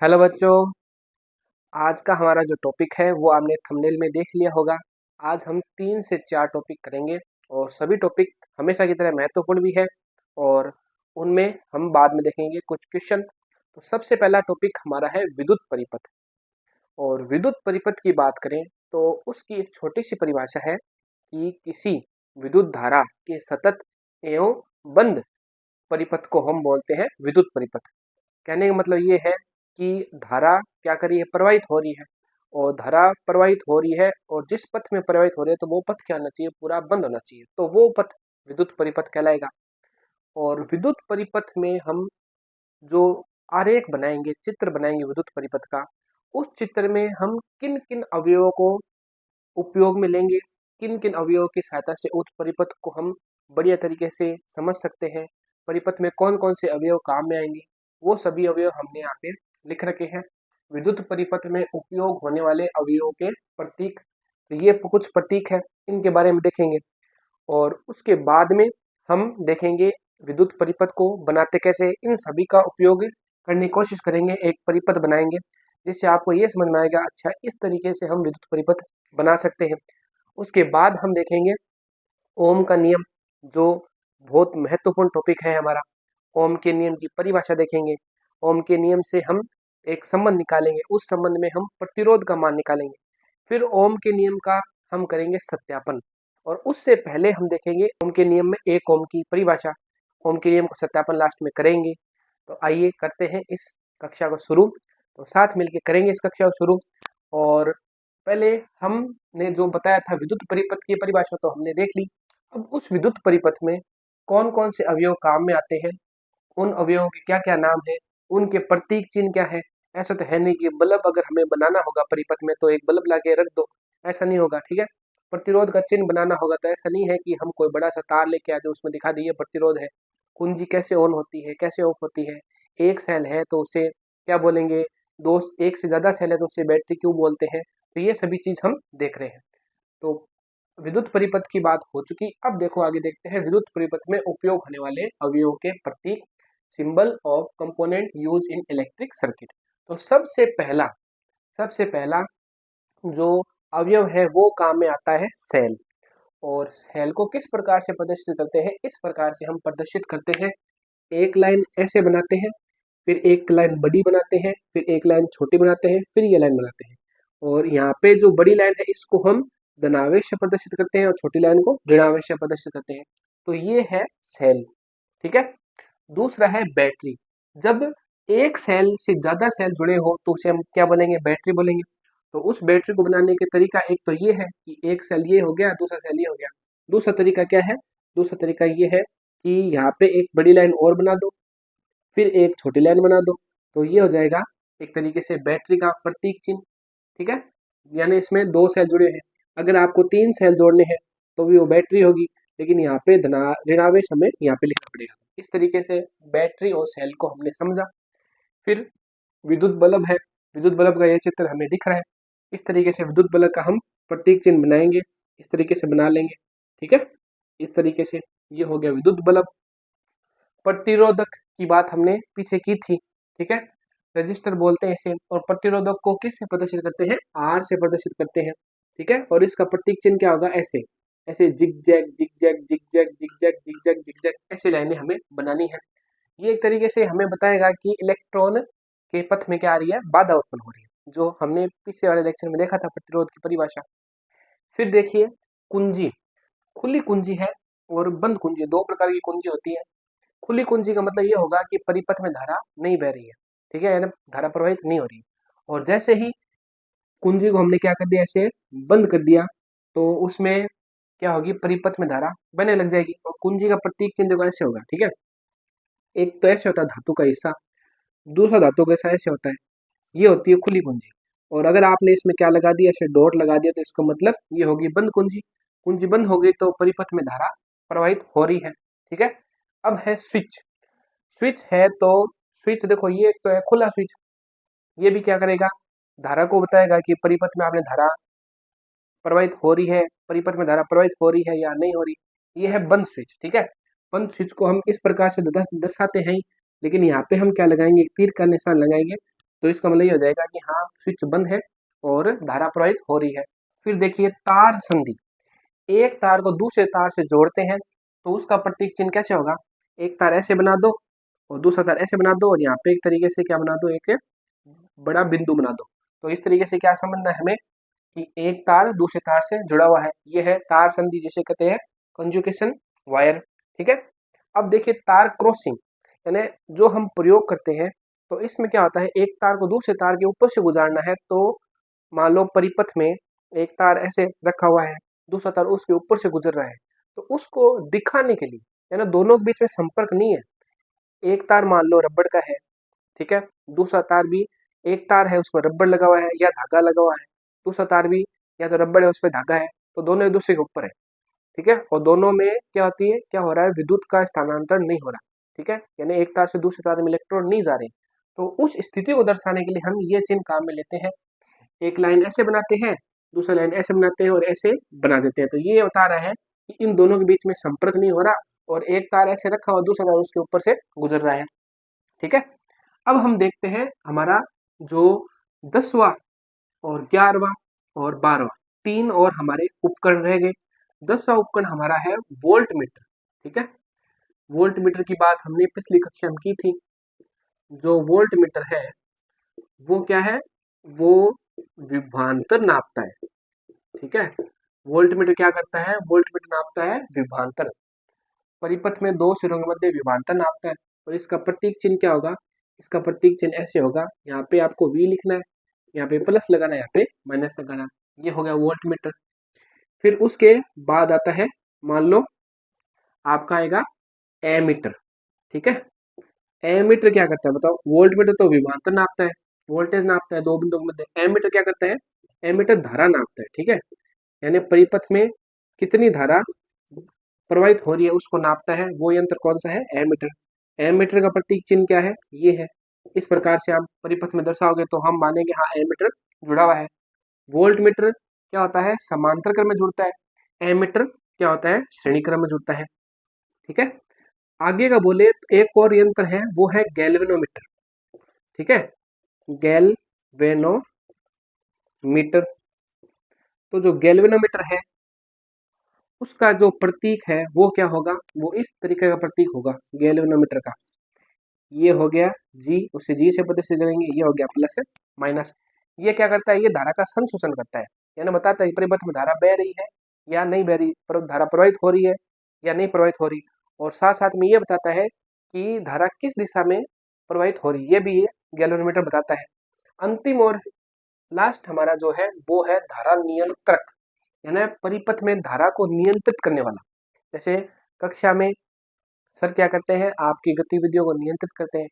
Hello बच्चों। आज का हमारा जो टॉपिक है वो आपने थंबनेल में देख लिया होगा। आज हम 3 से 4 टॉपिक करेंगे और सभी टॉपिक हमेशा की तरह महत्वपूर्ण भी है और उनमें हम बाद में देखेंगे कुछ क्वेश्चन। तो सबसे पहला टॉपिक हमारा है विद्युत परिपथ। और विद्युत परिपथ की बात करें तो उसकी एक छोटी सी परिभाषा है कि किसी विद्युत धारा के सतत एवं बंद परिपथ को हम बोलते हैं विद्युत परिपथ। कहने का मतलब ये है कि धारा क्या कर रही है, प्रवाहित हो रही है। और धारा प्रवाहित हो रही है और जिस पथ में प्रवाहित हो रही है तो वो पथ क्या होना चाहिए, पूरा बंद होना चाहिए, तो वो पथ विद्युत परिपथ कहलाएगा। और विद्युत परिपथ में हम जो आरेख बनाएंगे, चित्र बनाएंगे विद्युत परिपथ का, उस चित्र में हम किन किन अवयवों को उपयोग में लेंगे, किन किन अवयवों की सहायता से उस परिपथ को हम बढ़िया तरीके से समझ सकते हैं, परिपथ में कौन कौन से अवयव काम में आएंगे, वो सभी अवयव हमने यहाँ पे लिख रखे हैं। विद्युत परिपथ में उपयोग होने वाले अवयवों के प्रतीक, तो ये कुछ प्रतीक है, इनके बारे में देखेंगे। और उसके बाद में हम देखेंगे विद्युत परिपथ को बनाते कैसे, इन सभी का उपयोग करने की कोशिश करेंगे, एक परिपथ बनाएंगे जिससे आपको ये समझ में आएगा अच्छा इस तरीके से हम विद्युत परिपथ बना सकते हैं। उसके बाद हम देखेंगे ओम का नियम, जो बहुत महत्वपूर्ण टॉपिक है हमारा। ओम के नियम की परिभाषा देखेंगे। ओम के नियम से हम एक संबंध निकालेंगे, उस संबंध में हम प्रतिरोध का मान निकालेंगे। फिर ओम के नियम का हम करेंगे सत्यापन। और उससे पहले हम देखेंगे ओम के नियम में एक ओम की परिभाषा। ओम के नियम का सत्यापन लास्ट में करेंगे। तो आइए करते हैं इस कक्षा को शुरू। तो साथ मिलके करेंगे इस कक्षा को शुरू। और पहले हमने जो बताया था विद्युत परिपथ की परिभाषा तो हमने देख ली। अब उस विद्युत परिपथ में कौन कौन से अवयव काम में आते हैं, उन अवयवों के क्या क्या नाम है, उनके प्रतीक चिन्ह क्या है। ऐसा तो है नहीं कि बल्ब अगर हमें बनाना होगा परिपथ में तो एक बल्ब लाके रख दो, ऐसा नहीं होगा, ठीक है। प्रतिरोध का चिन्ह बनाना होगा तो ऐसा नहीं है कि हम कोई बड़ा सा तार लेके आ जाए उसमें दिखा दिए प्रतिरोध है। कुंजी कैसे ऑन होती है, कैसे ऑफ होती है, एक सेल है तो उसे क्या बोलेंगे, दो एक से ज्यादा सेल है तो उसे बैटरी क्यों बोलते हैं। तो ये सभी चीज हम देख रहे हैं। तो विद्युत परिपथ की बात हो चुकी। अब देखो आगे देखते हैं विद्युत परिपथ में उपयोग होने वाले अवयवों के प्रतीक, symbol of component used in electric circuit. तो सबसे पहला जो अवयव है वो काम में आता है सेल। और सेल को किस प्रकार से प्रदर्शित करते हैं, इस प्रकार से हम प्रदर्शित करते हैं। एक लाइन ऐसे बनाते हैं, फिर एक लाइन बड़ी बनाते हैं, फिर एक लाइन छोटी बनाते हैं, फिर ये लाइन बनाते हैं। और यहाँ पे जो बड़ी लाइन है इसको हम धनावेश से प्रदर्शित करते हैं और छोटी लाइन को ऋणावेश से प्रदर्शित करते हैं। तो ये है सेल, ठीक है। दूसरा है बैटरी। जब एक सेल से ज्यादा सेल जुड़े हो तो उसे हम क्या बोलेंगे, बैटरी बोलेंगे। तो उस बैटरी को बनाने के तरीका एक तो ये है कि एक सेल ये हो गया, दूसरा सेल ये हो गया। दूसरा तरीका क्या है, दूसरा तरीका ये है कि यहाँ पे एक बड़ी लाइन और बना दो, फिर एक छोटी लाइन बना दो। तो ये हो जाएगा एक तरीके से बैटरी का प्रतीक चिन्ह, ठीक है। यानी इसमें दो सेल जुड़े हैं, अगर आपको 3 सेल जोड़ने हैं तो भी वो बैटरी होगी, लेकिन यहाँ पे धना ऋणावेश हमें यहाँ पे लिखना पड़ेगा। इस तरीके से बैटरी और सेल को हमने समझा। फिर विद्युत बल्ब है, विद्युत बल्ब का ये चित्र हमें दिख रहा है। इस तरीके से विद्युत बल्ब का हम प्रतीक चिन्ह बनाएंगे, इस तरीके से बना लेंगे, ठीक है। इस तरीके से ये हो गया विद्युत बल्ब। प्रतिरोधक की बात हमने पीछे की थी, ठीक है। रजिस्टर बोलते हैं इसे। और प्रतिरोधक को किस से प्रदर्शित करते हैं, आर से प्रदर्शित करते हैं, ठीक है। और इसका प्रतीक चिन्ह क्या होगा, ऐसे ऐसे zig zag zig zag zig zag zig zag zig zag zig zag, ऐसे लाइनें हमें बनानी है। ये एक तरीके से हमें बताएगा कि इलेक्ट्रॉन के पथ में क्या आ रही है, बाधा उत्पन्न हो रही है, जो हमने पिछले वाले लेक्चर में देखा था प्रतिरोध की परिभाषा। फिर देखिए कुंजी, खुली कुंजी है और बंद कुंजी, दो प्रकार की कुंजी होती है। खुली कुंजी का मतलब ये होगा कि परिपथ में धारा नहीं बह रही है, ठीक है, यानी धारा प्रवाहित नहीं हो रही। और जैसे ही कुंजी को हमने क्या कर दिया, ऐसे बंद कर दिया, तो उसमें क्या होगी, परिपथ में धारा बहने लग जाएगी। और कुंजी का प्रतीक चिन्ह देखो ऐसे होगा, ठीक है। एक तो ऐसे होता है धातु का हिस्सा, दूसरा धातु का हिस्सा ऐसे होता है, ये होती है खुली कुंजी। और अगर आपने इसमें क्या लगा दिया, ऐसे डॉट लगा दिया, तो इसका मतलब ये होगी बंद कुंजी। कुंजी बंद हो गई तो परिपथ में धारा प्रवाहित हो रही है, ठीक है। अब है स्विच। स्विच है तो स्विच देखो ये एक तो है खुला स्विच, ये भी क्या करेगा, धारा को बताएगा कि परिपथ में आपने धारा प्रवाहित हो रही है, परिपथ में धारा प्रवाहित हो रही है या नहीं हो रही। ये है बंद स्विच, ठीक है। बंद स्विच को हम इस प्रकार से दर्शाते हैं, लेकिन यहाँ पे हम क्या लगाएंगे, एक तीर का निशान लगाएंगे तो इसका मतलब ये हो जाएगा कि हाँ स्विच बंद है और धारा प्रवाहित हो रही है। फिर देखिए तार संधि, एक तार को दूसरे तार से जोड़ते हैं तो उसका प्रतीक चिन्ह कैसे होगा, एक तार ऐसे बना दो और दूसरा तार ऐसे बना दो और यहाँ पे एक तरीके से क्या बना दो, एक बड़ा बिंदु बना दो। तो इस तरीके से क्या समझना है हमें कि एक तार दूसरे तार से जुड़ा हुआ है, ये है तार संधि जिसे कहते हैं कंजुगेशन वायर। ठीक है। अब देखिए तार क्रॉसिंग, यानी जो हम प्रयोग करते हैं तो इसमें क्या होता है, एक तार को दूसरे तार के ऊपर से गुजारना है तो मान लो परिपथ में एक तार ऐसे रखा हुआ है, दूसरा तार उसके ऊपर से गुजर रहा है, तो उसको दिखाने के लिए, यानी दोनों के बीच में संपर्क नहीं है, एक तार मान लो रबड़ का है, ठीक है, दूसरा तार भी एक तार है उस पर रबड़ लगा हुआ है या धागा लगा हुआ है, दूसरा तार भी या तो रबड़ है उस पर धागा है, तो दोनों एक दूसरे के ऊपर है। ठीक है। और दोनों में क्या होती है, क्या हो रहा है, विद्युत का स्थानांतरण नहीं हो रहा। ठीक है, यानी एक तार से दूसरे तार में इलेक्ट्रॉन नहीं जा रहे। तो उस स्थिति को दर्शाने के लिए हम ये चिन्ह काम में लेते हैं, एक लाइन ऐसे बनाते हैं, दूसरा लाइन ऐसे बनाते हैं और ऐसे बना देते हैं। तो ये बता रहा है कि इन दोनों के बीच में संपर्क नहीं हो रहा और एक तार ऐसे रखा हुआ, दूसरा तार उसके ऊपर से गुजर रहा है। ठीक है। अब हम देखते हैं हमारा जो 10वां और 11वां और 12वां, तीन और हमारे उपकरण रह गए। 10वां उपकरण हमारा है वोल्ट मीटर। ठीक है। वोल्ट मीटर की बात हमने पिछली कक्षा में की थी। जो वोल्ट मीटर है वो क्या है, वो विभवांतर नापता है। ठीक है। वोल्ट मीटर क्या करता है, वोल्ट मीटर नापता है विभवांतर, परिपथ में दो सिरों के मध्य विभवांतर नापता है। और इसका प्रतीक चिन्ह क्या होगा, इसका प्रतीक चिन्ह ऐसे होगा, यहाँ पे आपको V लिखना है, यहाँ पे प्लस लगाना है, यहाँ पे माइनस लगाना है। ये हो गया वोल्ट मीटर। फिर उसके बाद आता है, मान लो आपका आएगा एमीटर। ठीक है। एमीटर क्या करता है बताओ, वोल्ट मीटर तो विभवांतर नापता है, वोल्टेज नापता है दो बिंदुओं के मध्य। एमीटर क्या करता है, एमीटर धारा नापता है। ठीक है, यानी परिपथ में कितनी धारा प्रवाहित हो रही है उसको नापता है, वो यंत्र कौन सा है, एमीटर। एमीटर का प्रतीक चिन्ह क्या है, ये है। इस प्रकार से आप परिपथ में दर्शाओगे तो हम मानेंगे हाँ एमीटर जुड़ा हुआ है। वोल्ट मीटर क्या होता है, समांतर क्रम में जुड़ता है। एमीटर क्या होता है, श्रेणी क्रम में जुड़ता है। ठीक है। आगे का बोले तो एक और यंत्र है, वो है गैल्वेनोमीटर। ठीक है, गैल्वेनोमीटर। तो जो गैल्वेनोमीटर है उसका जो प्रतीक है वो क्या होगा, वो इस तरीके का प्रतीक होगा गैल्वेनोमीटर का। ये हो गया जी, उसे जी से प्रदर्शित करेंगे, ये हो गया प्लस माइनस। ये क्या करता है, ये धारा का संशोषण करता है, यानी बताता है परिपथ में धारा बह रही है या नहीं बह रही, पर धारा प्रवाहित हो रही है या नहीं प्रवाहित हो रही। और साथ साथ में ये बताता है कि धारा किस दिशा में प्रवाहित हो रही, ये भी ये गैल्वेनोमीटर बताता है। अंतिम और लास्ट हमारा जो है वो है धारा नियंत्रक, यानी परिपथ में धारा को नियंत्रित करने वाला। जैसे कक्षा में सर क्या करते हैं, आपकी गतिविधियों को नियंत्रित करते हैं।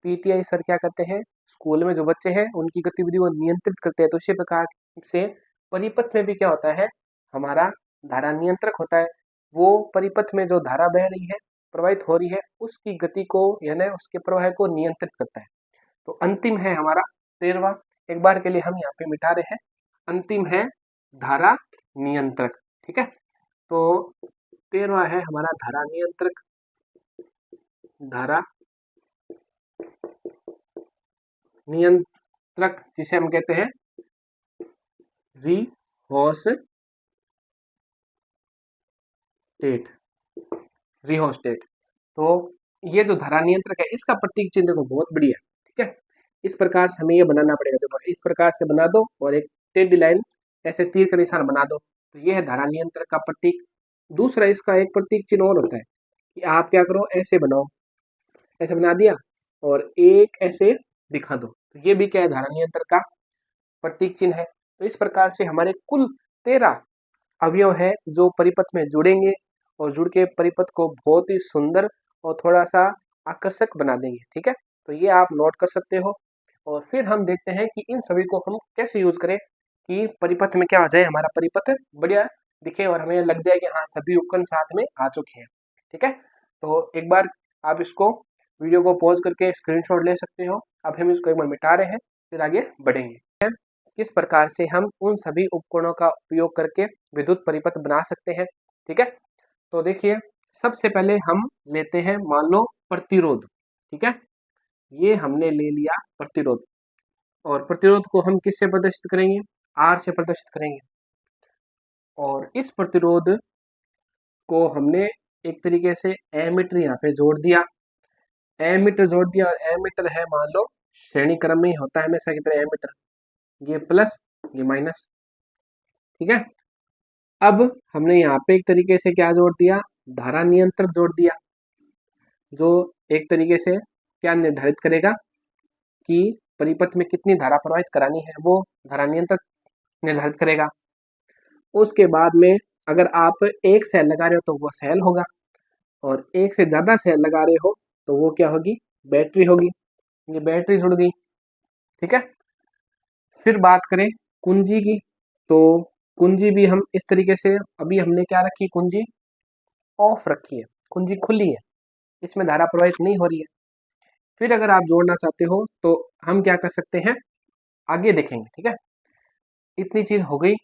पीटीआई सर क्या करते हैं, स्कूल में जो बच्चे हैं उनकी गतिविधियों को नियंत्रित करते हैं। तो इसी प्रकार से परिपथ में भी क्या होता है, हमारा धारा नियंत्रक होता है। वो परिपथ में जो धारा बह रही है, प्रवाहित हो रही है, उसकी गति को यानी उसके प्रवाह को नियंत्रित करता है। तो अंतिम है हमारा 13वां, एक बार के लिए हम यहाँ पे मिटा रहे हैं। अंतिम है धारा नियंत्रक। ठीक है। तो 13वां है हमारा धारा नियंत्रक। धारा नियंत्रक जिसे हम कहते हैं रिहोस्टेट। रिहोस्टेट। तो ये जो धारा नियंत्रक है इसका प्रतीक चिन्ह देखो बहुत बढ़िया। ठीक है, इस प्रकार से हमें ये बनाना पड़ेगा। देखो इस प्रकार से बना दो और एक टेढ़ी लाइन ऐसे तीर का निशान बना दो, तो ये है धारा नियंत्रक का प्रतीक। दूसरा इसका एक प्रतीक चिन्ह और होता है कि आप क्या करो, ऐसे बनाओ, ऐसे बना दिया और एक ऐसे दिखा दो, तो ये भी क्या है, धारा नियंत्रक का प्रतीक चिन्ह है। तो इस प्रकार से हमारे कुल 13 अवयव है जो परिपथ में जुड़ेंगे और जुड़ के परिपथ को बहुत ही सुंदर और थोड़ा सा आकर्षक बना देंगे। ठीक है, तो ये आप नोट कर सकते हो। और फिर हम देखते हैं कि इन सभी को हम कैसे यूज करें कि परिपथ में क्या हो जाए, हमारा परिपथ बढ़िया दिखे और हमें लग जाए कि हाँ सभी उपकरण साथ में आ चुके हैं। ठीक है, तो एक बार आप इसको वीडियो को पॉज करके स्क्रीनशॉट ले सकते हो। अब हम इसको एक बार मिटा रहे हैं, फिर आगे बढ़ेंगे किस प्रकार से हम उन सभी उपकरणों का उपयोग करके विद्युत परिपथ बना सकते हैं। ठीक है, तो देखिए सबसे पहले हम लेते हैं मान लो प्रतिरोध। ठीक है, ये हमने ले लिया प्रतिरोध। और प्रतिरोध को हम किससे प्रदर्शित करेंगे, आर से प्रदर्शित करेंगे। और इस प्रतिरोध को हमने एक तरीके से एमीटर यहाँ पे जोड़ दिया, एमीटर जोड़ दिया, और एमीटर है मान लो श्रेणी क्रम में ही होता है हमेशा की तरह एमीटर, ये प्लस ये माइनस, ठीक है। अब हमने यहाँ पे एक तरीके से क्या जोड़ दिया, धारा नियंत्रक जोड़ दिया, जो एक तरीके से क्या निर्धारित करेगा कि परिपथ में कितनी धारा प्रवाहित करानी है, वो धारा नियंत्रक निर्धारित करेगा। उसके बाद में अगर आप एक सेल लगा रहे हो तो वो सेल होगा, और एक से ज़्यादा सेल लगा रहे हो तो वो क्या होगी, बैटरी होगी। ये बैटरी जुड़ गई, ठीक है। फिर बात करें कुंजी की, तो कुंजी भी हम इस तरीके से, अभी हमने क्या रखी, कुंजी ऑफ रखी है, कुंजी खुली है, इसमें धारा प्रवाहित नहीं हो रही है। फिर अगर आप जोड़ना चाहते हो तो हम क्या कर सकते हैं, आगे देखेंगे, ठीक है। इतनी चीज हो गई,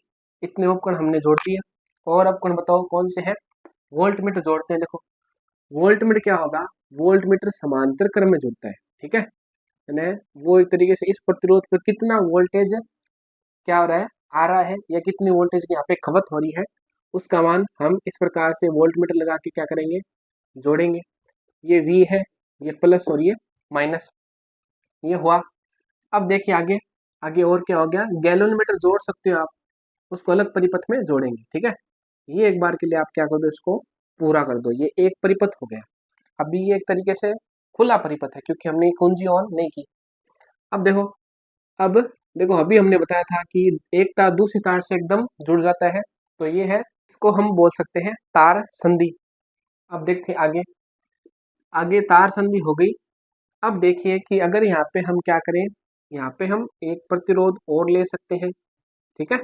इतने उपकरण हमने जोड़ दिए। और उपकरण बताओ कौन से हैं, वोल्ट मीटर जोड़ते हैं। देखो वोल्ट मीटर क्या होगा, वोल्ट मीटर समांतर क्रम में जुड़ता है, ठीक है। यानी वो एक तरीके से इस प्रतिरोध पर कितना वोल्टेज क्या हो रहा है, आ रहा है, या कितनी वोल्टेज की यहाँ पे खपत हो रही है, उसका मान हम इस प्रकार से वोल्ट मीटर लगा के क्या करेंगे, जोड़ेंगे। ये V है, ये प्लस और ये माइनस, ये हुआ। अब देखिए आगे, आगे और क्या हो गया, गैलोमीटर जोड़ सकते हो आप, उसको अलग परिपथ में जोड़ेंगे, ठीक है। ये एक बार के लिए आप क्या कर दो, इसको पूरा कर दो, ये एक परिपथ हो गया। अभी ये एक तरीके से खुला परिपथ है क्योंकि हमने कुंजी ऑन नहीं की। अब देखो, अब देखो अभी हमने बताया था कि एक तार दूसरी तार से एकदम जुड़ जाता है, तो ये है, इसको हम बोल सकते हैं तार संधि। अब देखते हैं आगे, आगे तार संधि हो गई। अब देखिए कि अगर यहाँ पे हम क्या करें, यहाँ पे हम एक प्रतिरोध और ले सकते हैं, ठीक है।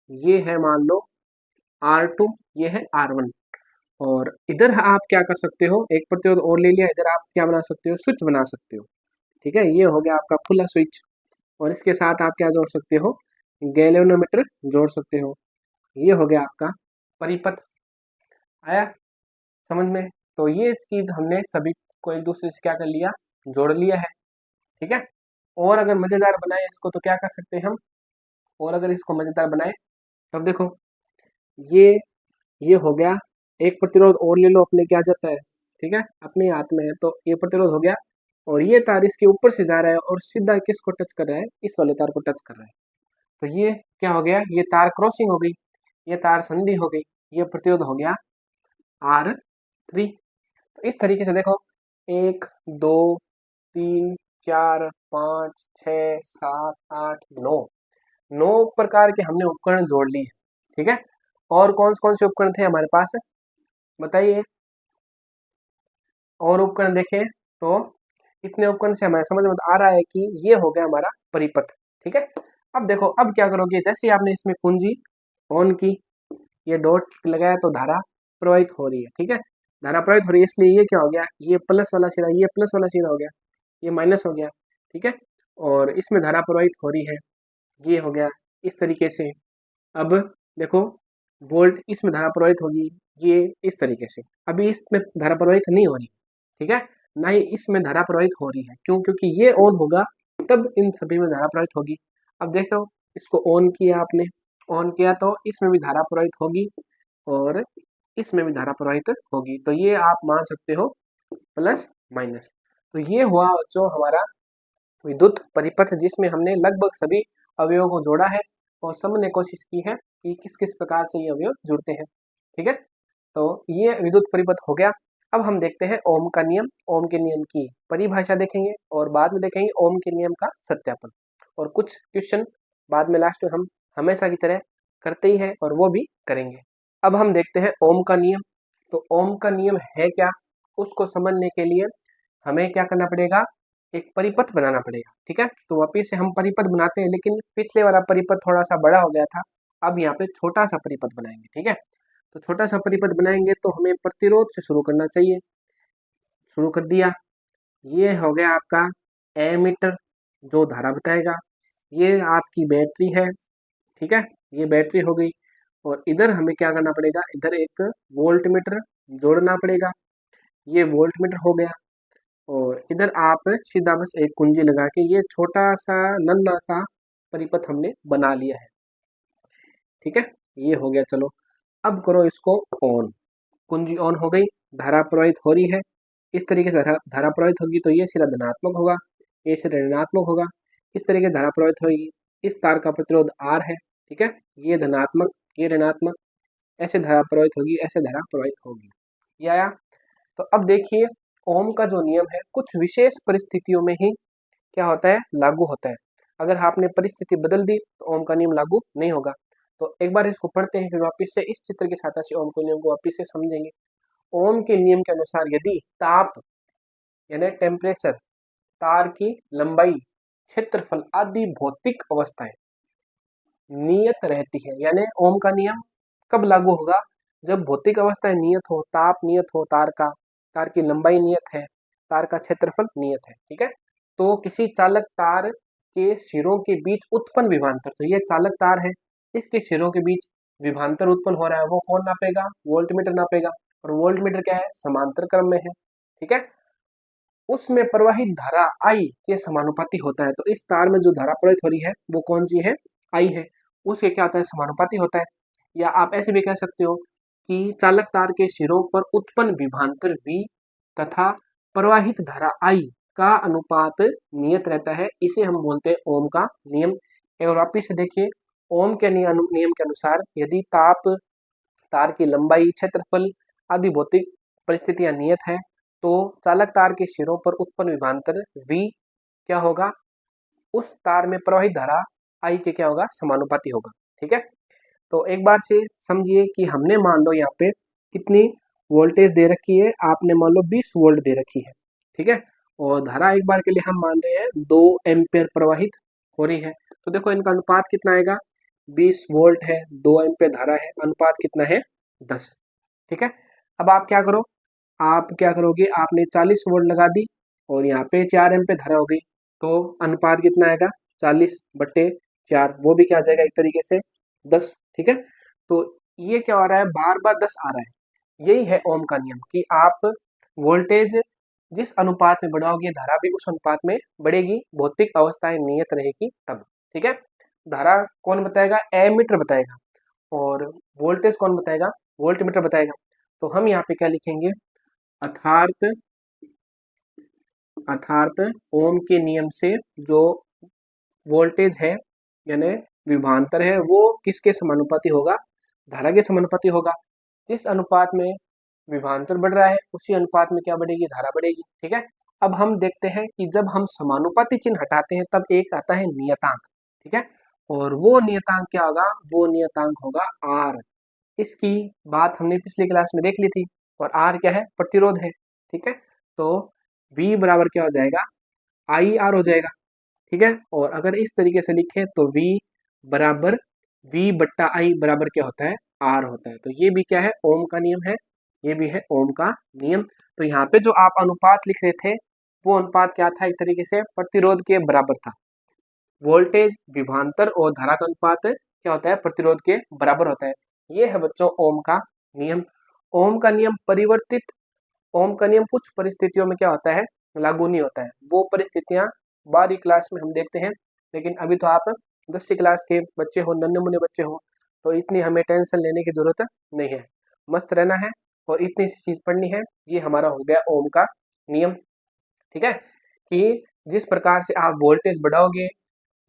ये है मान लो R2, ये है R1, और इधर आप क्या कर सकते हो, एक प्रतिरोध और ले लिया, इधर आप क्या बना सकते हो, स्विच बना सकते हो, ठीक है। ये हो गया आपका खुला स्विच, और इसके साथ आप क्या जोड़ सकते हो, गैल्वेनोमीटर जोड़ सकते हो। ये हो गया आपका परिपथ। आया समझ में, तो ये चीज हमने सभी को एक दूसरे से क्या कर लिया, जोड़ लिया है, ठीक है। और अगर मजेदार बनाए इसको तो क्या कर सकते हैं हम, और अगर इसको मजेदार बनाए तब देखो, ये ये हो गया, एक प्रतिरोध और ले लो, अपने क्या जाता है, ठीक है, अपने हाथ में है, तो ये प्रतिरोध हो गया, और ये तार इसके ऊपर से जा रहा है और सीधा किसको टच कर रहा है, इस वाले तार को टच कर रहा है। तो ये क्या हो गया, ये तार क्रॉसिंग हो गई, ये तार संधि हो गई, ये प्रतिरोध हो गया R3। तो इस तरीके से देखो, 1 2 3 4 5 6 7 8 9, 9 प्रकार के हमने उपकरण जोड़ लिए, ठीक है। और कौन कौन से उपकरण थे हमारे पास, बताइए। और उपकरण देखें तो इतने उपकरण से हमारे समझ में आ रहा है कि ये हो गया हमारा परिपथ, ठीक है। अब देखो, अब क्या करोगे, जैसे आपने इसमें कुंजी ऑन की, ये डॉट लगाया तो धारा प्रवाहित हो रही है, ठीक है। धारा प्रवाहित हो रही है, इसलिए ये क्या हो गया, ये प्लस वाला सिरा, ये प्लस वाला सिरा हो गया, ये माइनस हो गया, ठीक है। और इसमें धारा प्रवाहित हो रही है, ये हो गया इस तरीके से। अब देखो, वोल्ट इसमें धारा प्रवाहित होगी, ये इस तरीके से। अभी इसमें धारा प्रवाहित नहीं हो रही, ठीक है, ना ही इसमें धारा प्रवाहित हो रही है, क्यों, क्योंकि ये ऑन होगा तब इन सभी में धारा प्रवाहित होगी। अब देखो, इसको ऑन किया आपने, ऑन किया तो इसमें भी धारा प्रवाहित होगी और इसमें भी धारा प्रवाहित होगी, तो ये आप मान सकते हो प्लस माइनस। तो ये हुआ जो हमारा विद्युत परिपथ, जिसमें हमने लगभग सभी अवयवों को जोड़ा है और समझने की कोशिश की है कि किस किस प्रकार से ये अवयव जुड़ते हैं, ठीक है। तो ये विद्युत परिपथ हो गया। अब हम देखते हैं ओम का नियम, ओम के नियम की परिभाषा देखेंगे, और बाद में देखेंगे ओम के नियम का सत्यापन, और कुछ क्वेश्चन बाद में लास्ट में हम हमेशा की तरह करते ही हैं और वो भी करेंगे। अब हम देखते हैं ओम का नियम। तो ओम का नियम है क्या, उसको समझने के लिए हमें क्या करना पड़ेगा, एक परिपथ बनाना पड़ेगा, ठीक है। तो वापिस से हम परिपथ बनाते हैं, लेकिन पिछले वाला परिपथ थोड़ा सा बड़ा हो गया था, अब यहाँ पे छोटा सा परिपथ बनाएंगे, ठीक है। तो छोटा सा परिपथ बनाएंगे तो हमें प्रतिरोध से शुरू करना चाहिए, शुरू कर दिया। ये हो गया आपका एमीटर, जो धारा बताएगा। ये आपकी बैटरी है, ठीक है, ये बैटरी हो गई। और इधर हमें क्या करना पड़ेगा, इधर एक वोल्ट मीटर जोड़ना पड़ेगा, ये वोल्ट मीटर हो गया। और इधर आप सीधा बस एक कुंजी लगा के ये छोटा सा नन्हा सा परिपथ हमने बना लिया है। ठीक है, ये हो गया। चलो अब करो इसको ऑन। कुंजी ऑन हो गई, धारा प्रवाहित हो रही है। इस तरीके से धारा प्रवाहित होगी तो ये सिरा धनात्मक होगा, ये सिरा ऋणात्मक होगा। इस तरीके से धारा प्रवाहित होगी। इस तार का प्रतिरोध R है। ठीक है, ये धनात्मक, ये ऋणात्मक, ऐसे धारा प्रवाहित होगी, ऐसे धारा प्रवाहित होगी। ये आया। तो अब देखिए ओम का जो नियम है कुछ विशेष परिस्थितियों में ही क्या होता है, लागू होता है। अगर आपने परिस्थिति बदल दी तो ओम का नियम लागू नहीं होगा। तो एक बार इसको पढ़ते हैं, फिर वापिस से इस चित्र की सहायता से ओम के नियम को वापिस से समझेंगे। ओम के नियम के अनुसार यदि ताप यानी टेम्परेचर, तार की लंबाई, क्षेत्रफल आदि भौतिक अवस्थाएं नियत रहती है, यानी ओम का नियम कब लागू होगा, जब भौतिक अवस्थाएं नियत हो, ताप नियत हो, तार की लंबाई नियत है, तार का क्षेत्रफल नियत है। ठीक है, तो किसी चालक तार के सिरों के बीच उत्पन्न विभवांतर, तो ये चालक तार है, इसके सिरों के बीच विभवांतर उत्पन्न हो रहा है, वो कौन नापेगा, वोल्टमीटर नापेगा। और वोल्टमीटर क्या है, समांतर क्रम में है। ठीक है, उसमें प्रवाहित धारा आई के समानुपाती होता है। तो इस तार में जो धारा प्रवाहित हो रही है वो कौन सी है, आई है, उसके क्या होता है, समानुपाती होता है। या आप ऐसे भी कह सकते हो कि चालक तार के सिरों पर उत्पन्न विभवांतर V तथा प्रवाहित धारा I का अनुपात नियत रहता है, इसे हम बोलते हैं ओम का नियम। एक वापिस से देखिए, ओम के नियम के अनुसार यदि ताप, तार की लंबाई, क्षेत्रफल आदि भौतिक परिस्थितियां नियत है तो चालक तार के सिरों पर उत्पन्न विभवांतर V क्या होगा, उस तार में प्रवाहित धारा I के क्या होगा, समानुपाती होगा। ठीक है, तो एक बार से समझिए कि हमने मान लो यहाँ पे कितनी वोल्टेज दे रखी है, आपने मान लो 20 वोल्ट दे रखी है। ठीक है, और धारा एक बार के लिए हम मान रहे हैं 2 एम्पियर प्रवाहित हो रही है। तो देखो इनका अनुपात कितना आएगा, 20 वोल्ट है, 2 एम्पियर धारा है, अनुपात कितना है, 10। ठीक है, अब आप क्या करो, आप क्या करोगे, आपने 40 वोल्ट लगा दी और यहाँ पे 4 एम्पियर धारा हो गई, तो अनुपात कितना आएगा, 40/4, वो भी क्या आ जाएगा एक तरीके से 10। ठीक है, तो ये क्या हो रहा है, बार बार 10 आ रहा है। यही है ओम का नियम कि आप वोल्टेज जिस अनुपात में बढ़ाओगे धारा भी उस अनुपात में बढ़ेगी, भौतिक अवस्थाएं नियत रहेगी तब। ठीक है, धारा कौन बताएगा, एमीटर बताएगा, और वोल्टेज कौन बताएगा, वोल्टमीटर बताएगा। तो हम यहाँ पे क्या लिखेंगे, अर्थात ओम के नियम से जो वोल्टेज है यानी विभवांतर है वो किसके समानुपाती होगा, धारा के समानुपाती होगा। जिस अनुपात में विभवांतर बढ़ रहा है उसी अनुपात में क्या बढ़ेगी, धारा बढ़ेगी। ठीक है, अब हम देखते हैं कि जब हम समानुपाती चिन्ह हटाते हैं तब एक आता है नियतांक। ठीक है, और वो नियतांक क्या होगा, वो नियतांक होगा R। इसकी बात हमने पिछली क्लास में देख ली थी, और R क्या है, प्रतिरोध है। ठीक है, तो V बराबर क्या हो जाएगा, IR हो जाएगा। ठीक है, और अगर इस तरीके से लिखे तो V बराबर V/I बराबर क्या होता है, R होता है। तो ये भी क्या है, ओम का नियम है, ये भी है ओम का नियम। तो यहाँ पे जो आप अनुपात लिख रहे थे वो अनुपात क्या था, एक तरीके से प्रतिरोध के बराबर था। वोल्टेज, विभवांतर और धारा का अनुपात क्या होता है, प्रतिरोध के बराबर होता है। ये है बच्चों ओम का नियम। ओम का नियम परिवर्तित, ओम का नियम कुछ परिस्थितियों में क्या होता है, लागू नहीं होता है। वो परिस्थितियां 12वीं क्लास में हम देखते हैं, लेकिन अभी तो आप 10वीं क्लास के बच्चे हो, नन्हे मुन्ने बच्चे हो, तो इतनी हमें टेंशन लेने की जरूरत नहीं है। मस्त रहना है और इतनी सी चीज पढ़नी है। ये हमारा हो गया ओम का नियम। ठीक है, कि जिस प्रकार से आप वोल्टेज बढ़ाओगे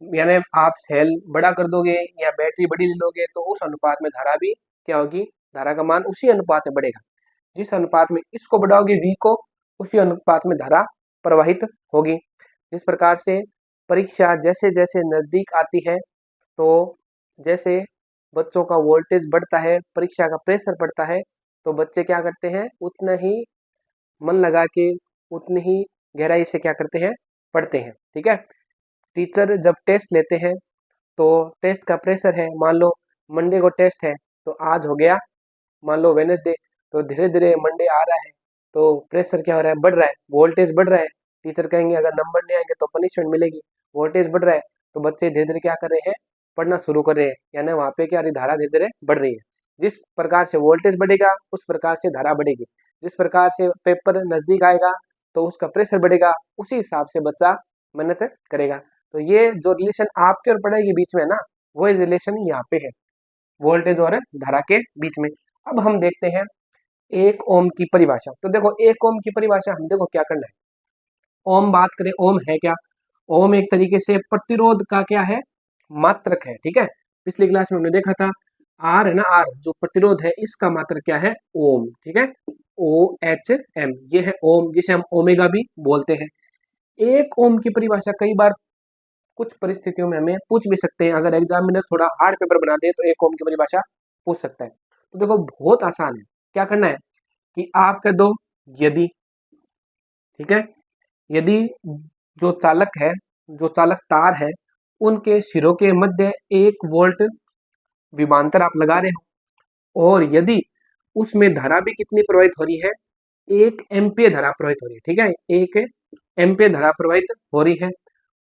यानी आप सेल बड़ा कर दोगे या बैटरी बड़ी ले लोगे तो उस अनुपात में धारा भी क्या होगी, धारा का मान उसी अनुपात में बढ़ेगा। जिस अनुपात में इसको बढ़ाओगे V को, उसी अनुपात में धारा प्रवाहित होगी। जिस प्रकार से परीक्षा जैसे जैसे नजदीक आती है तो जैसे बच्चों का वोल्टेज बढ़ता है, परीक्षा का प्रेशर बढ़ता है, तो बच्चे क्या करते हैं, उतना ही मन लगा के, उतनी ही गहराई से क्या करते हैं, पढ़ते हैं। ठीक है, टीचर जब टेस्ट लेते हैं तो टेस्ट का प्रेशर है, मान लो मंडे को टेस्ट है तो आज हो गया मान लो वेडनेसडे, तो धीरे धीरे मंडे आ रहा है तो प्रेशर क्या हो रहा है, बढ़ रहा है, वोल्टेज बढ़ रहा है। टीचर कहेंगे अगर नंबर नहीं आएंगे तो पनिशमेंट मिलेगी, वोल्टेज बढ़ रहा है, तो बच्चे धीरे धीरे क्या कर रहे हैं, पढ़ना शुरू कर रहे हैं, यानी वहाँ पे क्या धारा धीरे धीरे बढ़ रही है। जिस प्रकार से वोल्टेज बढ़ेगा उस प्रकार से धारा बढ़ेगी। जिस प्रकार से पेपर नजदीक आएगा तो उसका प्रेशर बढ़ेगा, उसी हिसाब से बच्चा मेहनत करेगा। तो ये जो रिलेशन आपके और पढ़ाई के बीच में है ना, वही रिलेशन यहाँ पे है, वोल्टेज और धारा के बीच में। अब हम देखते हैं एक ओम की परिभाषा। तो देखो एक ओम की परिभाषा हम देखो क्या करना है। ओम बात करें, ओम है क्या? ओम एक तरीके से प्रतिरोध का क्या है, मात्रक है। ठीक है, पिछली क्लास में हमने देखा था आर है ना, आर जो प्रतिरोध है इसका मात्रक क्या है, ओम। ठीक है, OHM, ये है ओम, जिसे हम ओमेगा भी बोलते हैं। एक ओम की परिभाषा कई बार कुछ परिस्थितियों में हमें पूछ भी सकते हैं, अगर एग्जामिनर थोड़ा हार्ड पेपर बना दे तो एक ओम की परिभाषा पूछ सकता है। तो देखो बहुत आसान है, क्या करना है कि आप कर दो यदि, ठीक है, यदि जो चालक है, जो चालक तार है, उनके सिरों के मध्य 1 वोल्ट विभवांतर आप लगा रहे हो, और यदि उसमें धारा भी कितनी प्रवाहित हो रही है, 1 एम्पियर धारा प्रवाहित हो रही है। ठीक है, 1 एम्पियर धारा प्रवाहित हो रही है,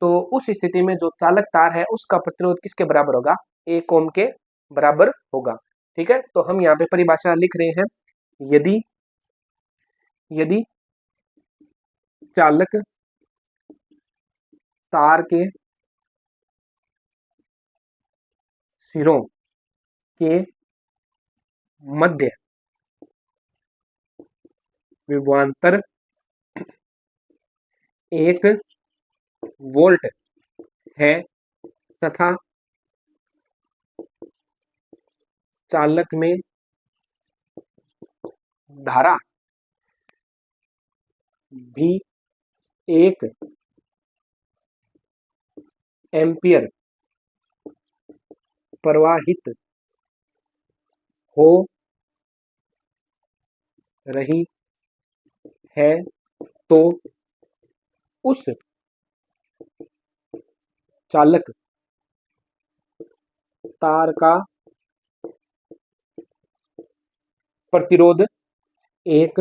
तो उस स्थिति में जो चालक तार है उसका प्रतिरोध किसके बराबर होगा, 1 ओम के बराबर होगा। ठीक है, तो हम यहाँ पे परिभाषा लिख रहे हैं, यदि यदि चालक तार के सिरों के मध्य विभवांतर 1 वोल्ट है तथा चालक में धारा भी 1 एम्पियर प्रवाहित हो रही है, तो उस चालक तार का प्रतिरोध 1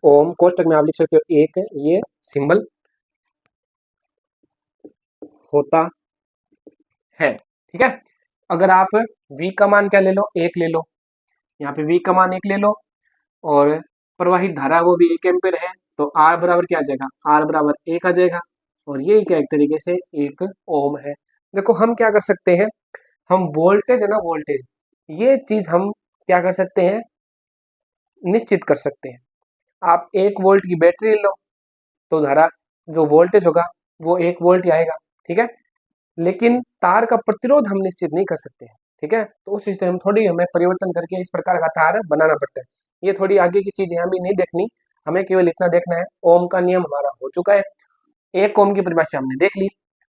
ओम, कोष्टक में आप लिख सकते हो 1, ये सिंबल होता है। ठीक है, अगर आप V का मान क्या ले लो, 1 ले लो, यहाँ पे V का मान 1 ले लो, और प्रवाहित धारा वो भी 1 एम्पियर है, तो R बराबर क्या आ जाएगा, R बराबर 1 आ जाएगा, और ये क्या एक तरीके से 1 ओम है। देखो हम क्या कर सकते हैं, हम वोल्टेज है ना, वोल्टेज, ये चीज हम क्या कर सकते हैं, निश्चित कर सकते हैं। आप 1 वोल्ट की बैटरी ले लो, तो धारा जो वोल्टेज होगा वो 1 वोल्ट ही आएगा। ठीक है, लेकिन तार का प्रतिरोध हम निश्चित नहीं कर सकते हैं। ठीक है, तो उस सिस्टम में थोड़ी हमें परिवर्तन करके इस प्रकार का तार बनाना पड़ता है। ये थोड़ी आगे की चीजें हमें नहीं देखनी, हमें केवल इतना देखना है, ओम का नियम हमारा हो चुका है, 1 ओम की परिभाषा हमने देख ली,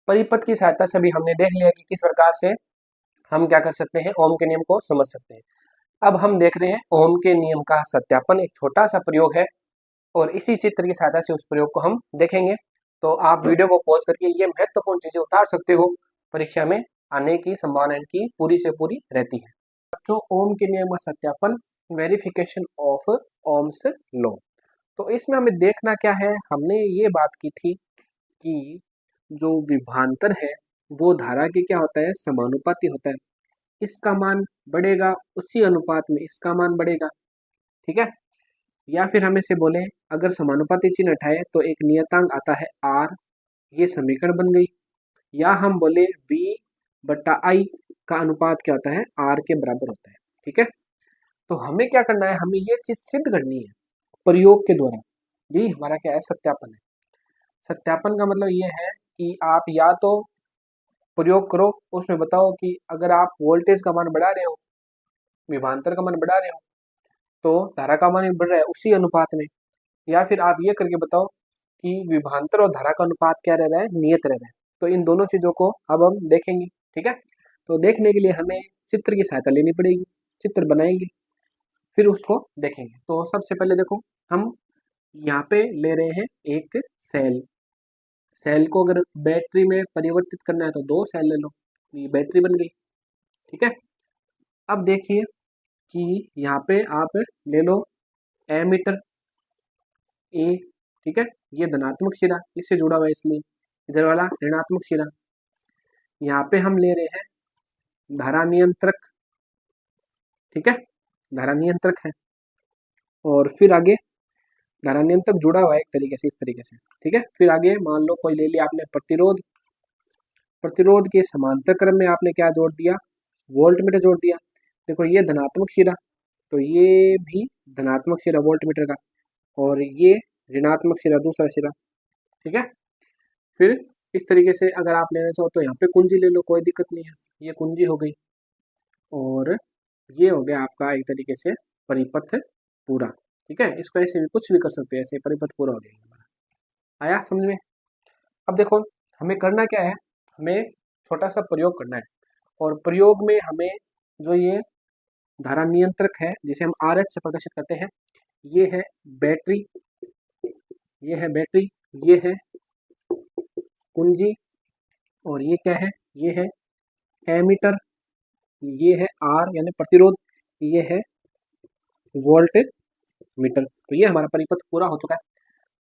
परिपथ की सहायता से भी हमने देख लिया कि किस प्रकार से हम क्या कर सकते हैं, ओम के नियम को समझ सकते हैं। अब हम देख रहे हैं ओम के नियम का सत्यापन, एक छोटा सा प्रयोग है, और इसी चित्र की सहायता से उस प्रयोग को हम देखेंगे। तो आप वीडियो को पॉज करके ये महत्वपूर्ण चीजें उतार सकते हो, परीक्षा में आने की संभावना इनकी पूरी से पूरी रहती है। बच्चों, ओम के नियम का सत्यापन, वेरिफिकेशन ऑफ ओम्स लॉ। तो इसमें हमें देखना क्या है, हमने ये बात की थी कि जो विभवांतर है वो धारा के क्या होता है, समानुपाती होता है, इसका मान बढ़ेगा उसी अनुपात में इसका मान बढ़ेगा। ठीक है, या फिर हम इसे बोले, अगर समानुपाती चिन्ह हटाए तो एक नियतांक आता है R, ये समीकरण बन गई। या हम बोले V/I का अनुपात क्या होता है, R के बराबर होता है। ठीक है, तो हमें क्या करना है, हमें ये चीज सिद्ध करनी है प्रयोग के द्वारा। यही हमारा क्या है, सत्यापन है। सत्यापन का मतलब ये है कि आप या तो प्रयोग करो, उसमें बताओ कि अगर आप वोल्टेज का मान बढ़ा रहे हो, विभवांतर का मान बढ़ा रहे हो, तो धारा का मान भी बढ़ रहा है उसी अनुपात में। या फिर आप ये करके बताओ कि विभवांतर और धारा का अनुपात क्या रह रहा है, नियत रह रहा है। तो इन दोनों चीजों को अब हम देखेंगे। ठीक है, तो देखने के लिए हमें चित्र की सहायता लेनी पड़ेगी, चित्र बनाएंगे फिर उसको देखेंगे। तो सबसे पहले देखो, हम यहाँ पे ले रहे हैं एक सेल, सेल को अगर बैटरी में परिवर्तित करना है तो 2 सेल ले लो, ये बैटरी बन गई। ठीक है, अब देखिए कि यहाँ पे आप ले लो एमीटर ए। ठीक है, ये धनात्मक सिरा इससे जुड़ा हुआ है, इसलिए इधर वाला ऋणात्मक सिरा। यहाँ पे हम ले रहे हैं धारा नियंत्रक। ठीक है, धारा नियंत्रक है, और फिर आगे धारा नियंत्रक जुड़ा हुआ है एक तरीके से, इस तरीके से, ठीक है। फिर आगे मान लो कोई ले लिया आपने प्रतिरोध, प्रतिरोध के समांतर क्रम में आपने क्या जोड़ दिया, वोल्ट मीटर जोड़ दिया। देखो ये धनात्मक सिरा, तो ये भी धनात्मक सिरा वोल्ट मीटर का, और ये ऋणात्मक सिरा दूसरा सिरा, ठीक है। फिर इस तरीके से अगर आप लेना चाहो तो यहाँ पे कुंजी ले लो, कोई दिक्कत नहीं है, ये कुंजी हो गई, और ये हो गया आपका एक तरीके से परिपथ पूरा, ठीक है। इसको ऐसे भी कुछ भी कर सकते हैं, ऐसे परिपथ पूरा हो गया हमारा। आया समझ में? अब देखो हमें करना क्या है, हमें छोटा सा प्रयोग करना है, और प्रयोग में हमें जो ये धारा नियंत्रक है जिसे हम RH से प्रदर्शित करते हैं, ये है बैटरी, ये है बैटरी, ये है कुंजी, और ये क्या है, ये है एमीटर, ये है R यानी प्रतिरोध, ये है वोल्ट मीटर। तो ये हमारा परिपथ पूरा हो चुका है।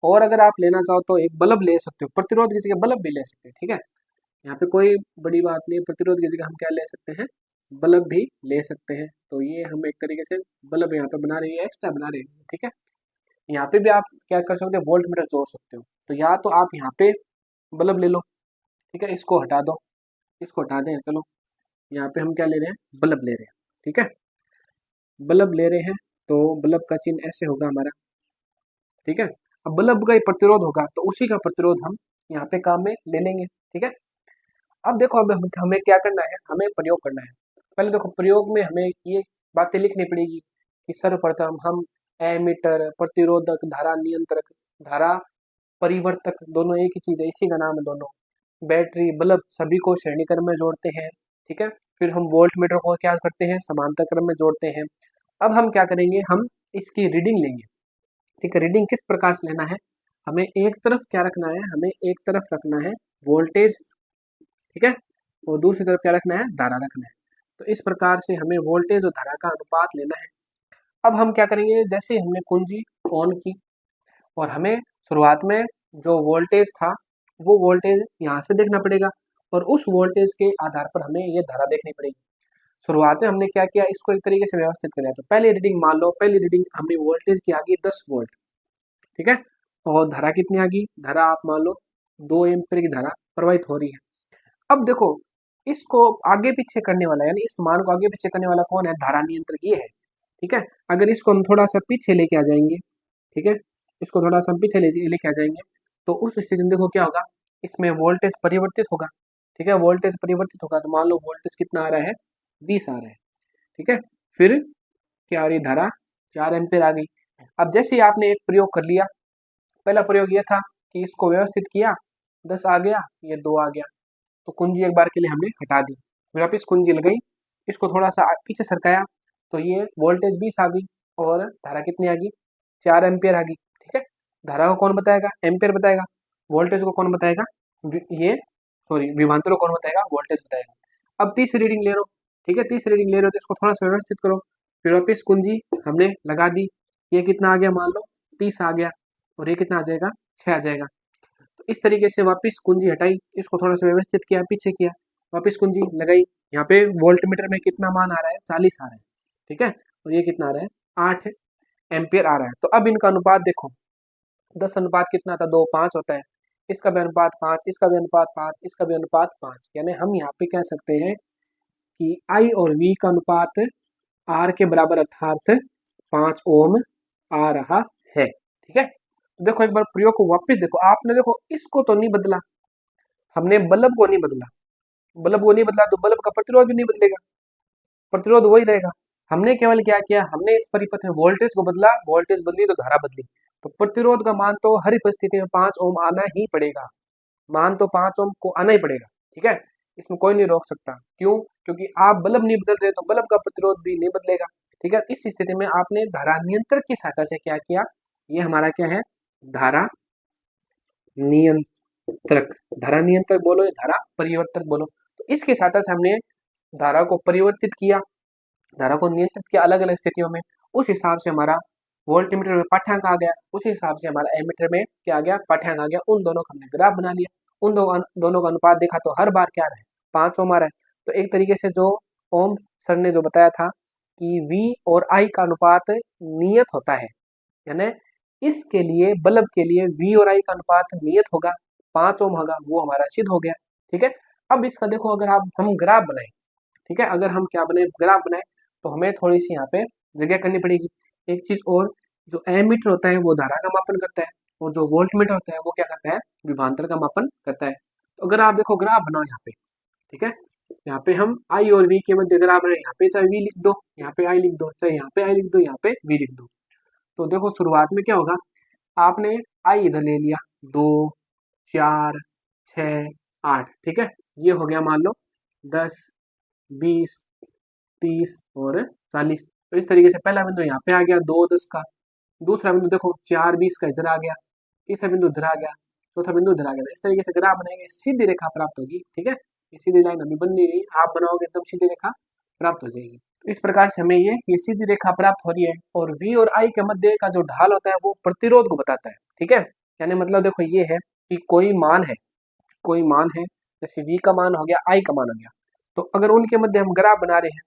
और अगर आप लेना चाहो तो एक बल्ब ले सकते हो, प्रतिरोध की जगह बल्ब भी ले सकते हैं, ठीक है। यहाँ पे कोई बड़ी बात नहीं, प्रतिरोध की जगह हम क्या ले सकते हैं, बल्ब भी ले सकते हैं। तो ये हम एक तरीके से बल्ब यहाँ पे बना रहे हैं, एक्स्ट्रा बना रहे हैं, ठीक है। यहाँ पे भी आप क्या कर सकते हो, वोल्ट मीटर जोड़ सकते हो। तो या तो आप यहाँ पे बल्ब ले लो, ठीक है, इसको हटा दो, इसको हटा दें, चलो यहाँ पे हम क्या ले रहे हैं, बल्ब ले रहे हैं, ठीक है। बल्ब ले रहे हैं तो बल्ब का चिन्ह ऐसे होगा हमारा, ठीक है। अब बल्ब का ही प्रतिरोध होगा तो उसी का प्रतिरोध हम यहाँ पे काम में ले लेंगे, ठीक है। अब देखो अब हमें क्या करना है, हमें प्रयोग करना है। पहले देखो प्रयोग में हमें ये बातें लिखनी पड़ेगी कि सर्वप्रथम हम एमीटर, प्रतिरोधक, धारा नियंत्रक, धारा परिवर्तक, दोनों एक ही चीज है, इसी का नाम है दोनों, बैटरी, बल्ब सभी को श्रेणी क्रम में जोड़ते हैं, ठीक है। फिर हम वोल्ट मीटर को क्या करते हैं, समांतर क्रम में जोड़ते हैं। अब हम क्या करेंगे, हम इसकी रीडिंग लेंगे, ठीक है। रीडिंग किस प्रकार से लेना है, हमें एक तरफ क्या रखना है, हमें एक तरफ रखना है वोल्टेज, ठीक है, और दूसरी तरफ क्या रखना है, धारा रखना है। तो इस प्रकार से हमें वोल्टेज और धारा का अनुपात लेना है। अब हम क्या करेंगे, जैसे हमने कुंजी ऑन की और हमें शुरुआत में जो वोल्टेज था वो वोल्टेज यहाँ से देखना पड़ेगा, और उस वोल्टेज के आधार पर हमें ये धारा देखनी पड़ेगी। शुरुआत में हमने क्या किया, इसको एक तरीके से व्यवस्थित कर लिया। तो पहली रीडिंग मान लो, पहली रीडिंग हमने वोल्टेज की आ गई 10 वोल्ट, ठीक है, और धारा कितनी आ गई, धारा आप मान लो 2 एम्पीयर की धारा प्रवाहित हो रही है। अब देखो इसको आगे पीछे करने वाला, यानी इस मान को आगे पीछे करने वाला कौन है, धारा नियंत्रक ये है, ठीक है। अगर इसको हम थोड़ा सा पीछे लेके आ जाएंगे, ठीक है, इसको थोड़ा सा पीछे लेके आ जाएंगे, तो उस स्थिति में देखो क्या होगा, इसमें वोल्टेज परिवर्तित होगा, ठीक है। वोल्टेज परिवर्तित होगा तो मान लो वोल्टेज कितना आ रहा है, 20 आ रहा है, ठीक है। फिर क्या आ रही, धारा 4 एम्पीयर आ गई। अब जैसे ही आपने एक प्रयोग कर लिया, पहला प्रयोग ये था कि इसको व्यवस्थित किया, 10 आ गया, ये 2 आ गया, तो कुंजी एक बार के लिए हमने हटा दी, फिर वापिस कुंजी लगाई, इसको थोड़ा सा पीछे सरकाया, तो ये वोल्टेज 20 आ गई और धारा कितनी आ गई, 4 एम्पियर आ गई, ठीक है। धारा को कौन बताएगा, एम्पियर बताएगा, वोल्टेज को कौन बताएगा, ये सॉरी विभवांतर को कौन बताएगा, वोल्टेज बताएगा। अब तीसरी रीडिंग ले लो, ठीक है, तीसरी रीडिंग ले रहे हो तो इसको थोड़ा सा व्यवस्थित करो, फिर वापिस कुंजी हमने लगा दी, ये कितना आ गया, मान लो 30 आ गया, और ये कितना आ जाएगा, 6 आ जाएगा। तो इस तरीके से वापस कुंजी हटाई, इसको थोड़ा सा व्यवस्थित किया, पीछे किया, वापस कुंजी लगाई, यहाँ पे वोल्ट मीटर में कितना मान आ रहा है, 40 आ रहा है, ठीक है, और ये कितना आ रहा है, 8 एम्पियर आ रहा है। तो अब इनका अनुपात देखो, 10 अनुपात कितना था, 2 5 होता है, इसका भी अनुपात 5, इसका भी अनुपात 5, इसका भी अनुपात 5, यानी हम यहाँ पे कह सकते हैं कि I और V का अनुपात R के बराबर अर्थात 5 ओम आ रहा है, ठीक है। तो देखो एक बार प्रयोग को वापस देखो, आपने देखो इसको तो नहीं बदला, हमने बल्ब को नहीं बदला, बल्ब को नहीं बदला तो बल्ब का प्रतिरोध भी नहीं बदलेगा, प्रतिरोध वही रहेगा। हमने केवल क्या किया, हमने इस परिपथ में वोल्टेज को बदला, वोल्टेज बदली तो धारा बदली, तो प्रतिरोध का मान तो हर परिस्थिति में 5 ओम आना ही पड़ेगा, मान तो 5 ओम को आना ही पड़ेगा, ठीक है, इसमें कोई नहीं रोक सकता। क्यों, क्योंकि आप बल्ब नहीं बदल रहे तो बल्ब का प्रतिरोध भी नहीं बदलेगा, ठीक है। इस स्थिति में आपने धारा नियंत्रक की सहायता से क्या किया, ये हमारा क्या है, धारा नियंत्रक, धारा नियंत्रक बोलो या धारा परिवर्तक बोलो, तो इसके सहायता से हमने धारा को परिवर्तित किया, धारा को नियंत्रित किया अलग अलग स्थितियों में। उस हिसाब से हमारा वोल्टमीटर में पाठ्यांक आ गया, उसी हिसाब से हमारा एमीटर में क्या आ गया, पाठ्यांक आ गया। उन दोनों का हमने ग्राफ बना लिया, उन दोनों का अनुपात देखा तो हर बार क्या रहे, 5 ओम आ रहा है। तो एक तरीके से जो ओम सर ने जो बताया था कि V और I का अनुपात नियत होता है, यानी इसके लिए बल्ब के लिए V और I का अनुपात नियत होगा, 5 ओम होगा, वो हमारा सिद्ध हो गया। ठीक है, अब इसका देखो, अगर आप हम ग्राफ बनाए, ठीक है, अगर हम क्या बनाए, ग्राफ बनाए, तो हमें थोड़ी सी यहाँ पे जगह करनी पड़ेगी। एक चीज और, जो एमीटर होता है वो धारा का मापन करता है, और जो वोल्ट मीटर होता है वो क्या करता है, विभवांतर का मापन करता है। तो अगर आप देखो ग्राफ बनाओ यहाँ पे, ठीक है, यहाँ पे हम आई और वी के मध्य ग्राफ बनाए, यहाँ पे चाहे वी लिख दो, यहाँ पे आई लिख दो, चाहे यहाँ पे आई लिख दो, यहाँ पे वी लिख दो। तो देखो शुरुआत में क्या होगा, आपने आई इधर ले लिया, 2, 4, 6, 8, ठीक है, ये हो गया मान लो 10, 20, 30 और 40। तो इस तरीके से पहला बिंदु यहाँ पे आ गया 2, 10 का, दूसरा बिंदु देखो 4, 20 का इधर आ गया, तीसरा बिंदु इधर आ गया, चौथा बिंदु इधर आ गया। इस तरीके से ग्राफ बनाएंगे, सीधी रेखा प्राप्त होगी। ठीक है, ये सीधी लाइन अभी बन नहीं रही, आप बनाओगे तब सीधी रेखा प्राप्त हो जाएगी। तो इस प्रकार से हमें ये सीधी रेखा प्राप्त हो रही है, और V और I के मध्य का जो ढाल होता है वो प्रतिरोध को बताता है। ठीक है, यानी मतलब देखो ये है कि कोई मान है, जैसे V का मान हो गया, I का मान हो गया, तो अगर उनके मध्य हम ग्राफ बना रहे हैं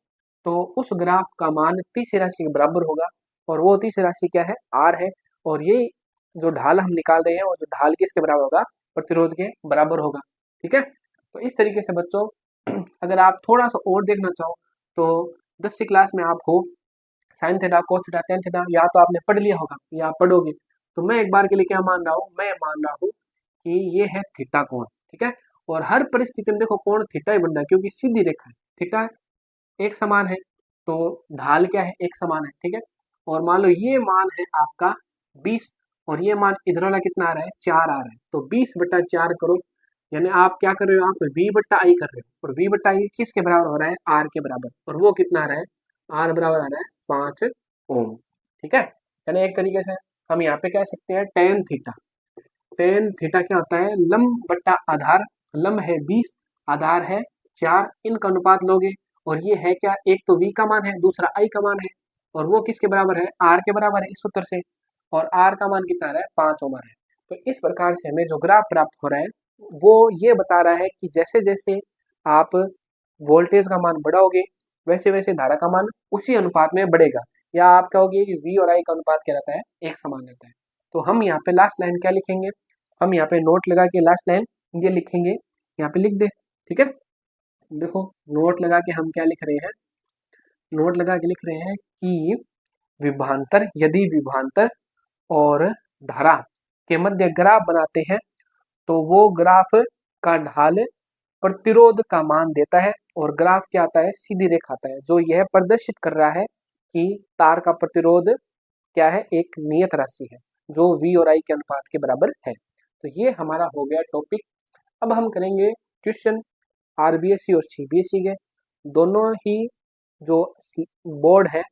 तो उस ग्राफ का मान तीसरी राशि के बराबर होगा, और वो तीसरी राशि क्या है, R है। और ये जो ढाल हम निकाल रहे हैं, वो जो ढाल किसके बराबर होगा, प्रतिरोध के बराबर होगा। ठीक है, तो इस तरीके से बच्चों अगर आप थोड़ा सा और देखना चाहो तो 10वीं क्लास में आप हो, sine theta, cos theta, tan theta, या तो आपने पढ़ लिया होगा या आप पढ़ोगे। तो मैं एक बार के लिए क्या मान रहा हूँ, मैं मान रहा हूँ कि ये है थीटा कोण। ठीक है, और हर परिस्थिति में देखो कोण थीटा ही बन रहा है, क्योंकि सीधी रेखा है, थीटा एक समान है, तो ढाल क्या है, एक समान है। ठीक है, और मान लो ये मान है आपका 20, और ये मान इधर वाला कितना आ रहा है, 4 आ रहा है, तो 20/4 करो, यानी आप क्या कर रहे हो, आप V/I कर रहे हो, और V/I किसके बराबर हो रहा है, R के बराबर, और वो कितना आ रहा है, R बराबर आ रहा है 5 ओम। ठीक है, यानी एक तरीके से हम यहाँ पे कह सकते हैं टेन थीटा। टेन थीटा क्या होता है, लंब बट्टा आधार, लंब है 20, आधार है 4, इनका अनुपात लोगे, और ये है क्या, एक तो V का मान है, दूसरा I का मान है, और वो किसके बराबर है, R के बराबर है इस सूत्र से, और R का मान कितना आ रहा है, 5 ओम आ रहा है। तो इस प्रकार से हमें जो ग्राफ प्राप्त हो रहा है वो ये बता रहा है कि जैसे जैसे आप वोल्टेज का मान बढ़ाओगे, वैसे वैसे धारा का मान उसी अनुपात में बढ़ेगा, या आप कहोगे कि V और I का अनुपात क्या रहता है, एक समान रहता है। तो हम यहाँ पे लास्ट लाइन क्या लिखेंगे, हम यहाँ पे नोट लगा के लास्ट लाइन ये लिखेंगे, यहाँ पे लिख दे। ठीक है, देखो नोट लगा के हम क्या लिख रहे हैं, नोट लगा के लिख रहे हैं कि विभवांतर, यदि विभवांतर और धारा के मध्य ग्राफ बनाते हैं तो वो ग्राफ का ढाल प्रतिरोध का मान देता है, और ग्राफ क्या आता है, सीधी रेखा आता है, जो यह प्रदर्शित कर रहा है कि तार का प्रतिरोध क्या है, एक नियत राशि है जो V और I के अनुपात के बराबर है। तो ये हमारा हो गया टॉपिक। अब हम करेंगे क्वेश्चन RBSE और CBSE के, दोनों ही जो बोर्ड है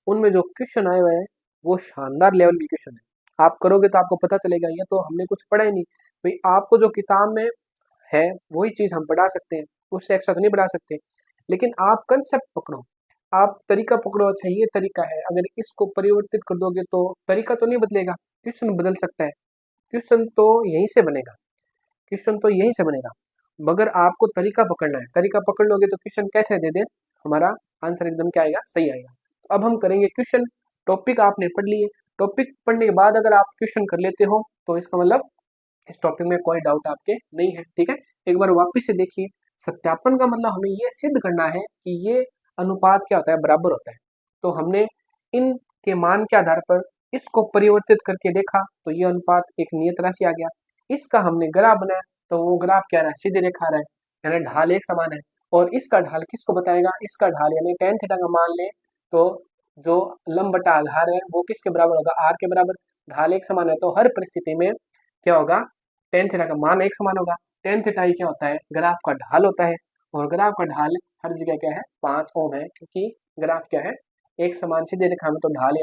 उनमें जो क्वेश्चन आए हुए हैं वो शानदार लेवल के क्वेश्चन है। आप करोगे तो आपको पता चलेगा, ये तो हमने कुछ पढ़ा ही नहीं भाई, आपको जो किताब में है वही चीज़ हम बढ़ा सकते हैं, उससे एक्स्ट्रा तो नहीं बढ़ा सकते, लेकिन आप कंसेप्ट पकड़ो, आप तरीका पकड़ो, अच्छा ये तरीका है, अगर इसको परिवर्तित कर दोगे तो तरीका तो नहीं बदलेगा, क्वेश्चन बदल सकता है, क्वेश्चन तो यहीं से बनेगा, क्वेश्चन तो यहीं से बनेगा, मगर आपको तरीका पकड़ना है, तरीका पकड़ लोगे तो क्वेश्चन कैसे दे दे, हमारा आंसर एकदम क्या आएगा, सही आएगा। तो अब हम करेंगे क्वेश्चन, टॉपिक आपने पढ़ लिए, टॉपिक पढ़ने के बाद अगर आप क्वेश्चन कर लेते हो तो इसका मतलब इस टॉपिक में कोई डाउट आपके नहीं है। ठीक है, एक बार वापस से देखिए, सत्यापन का मतलब हमें ये सिद्ध करना है कि ये अनुपात क्या होता है, बराबर होता है। तो हमने इनके मान के आधार पर इसको परिवर्तित करके देखा तो ये अनुपात एक नियत राशि आ गया, इसका हमने ग्राफ बनाया तो वो ग्राफ क्या रहा है, सीधी रेखा रहा है, यानी ढाल एक समान है। और इसका ढाल किसको बताएगा, इसका ढाल यानी टेन थीटा का मान ले तो जो लंब बटा आधार है वो किसके बराबर होगा, R के बराबर, ढाल एक समान है तो हर परिस्थिति में क्या होगा, टेन थीटा का मान एक समान होगा। टेन थीटा ही क्या होता है, ग्राफ का ढाल होता है, और ग्राफ का ढाल हर जगह क्या है, 5 ओम है, क्योंकि ग्राफ क्या है, एक समान सीधी रेखा में, तो ढाल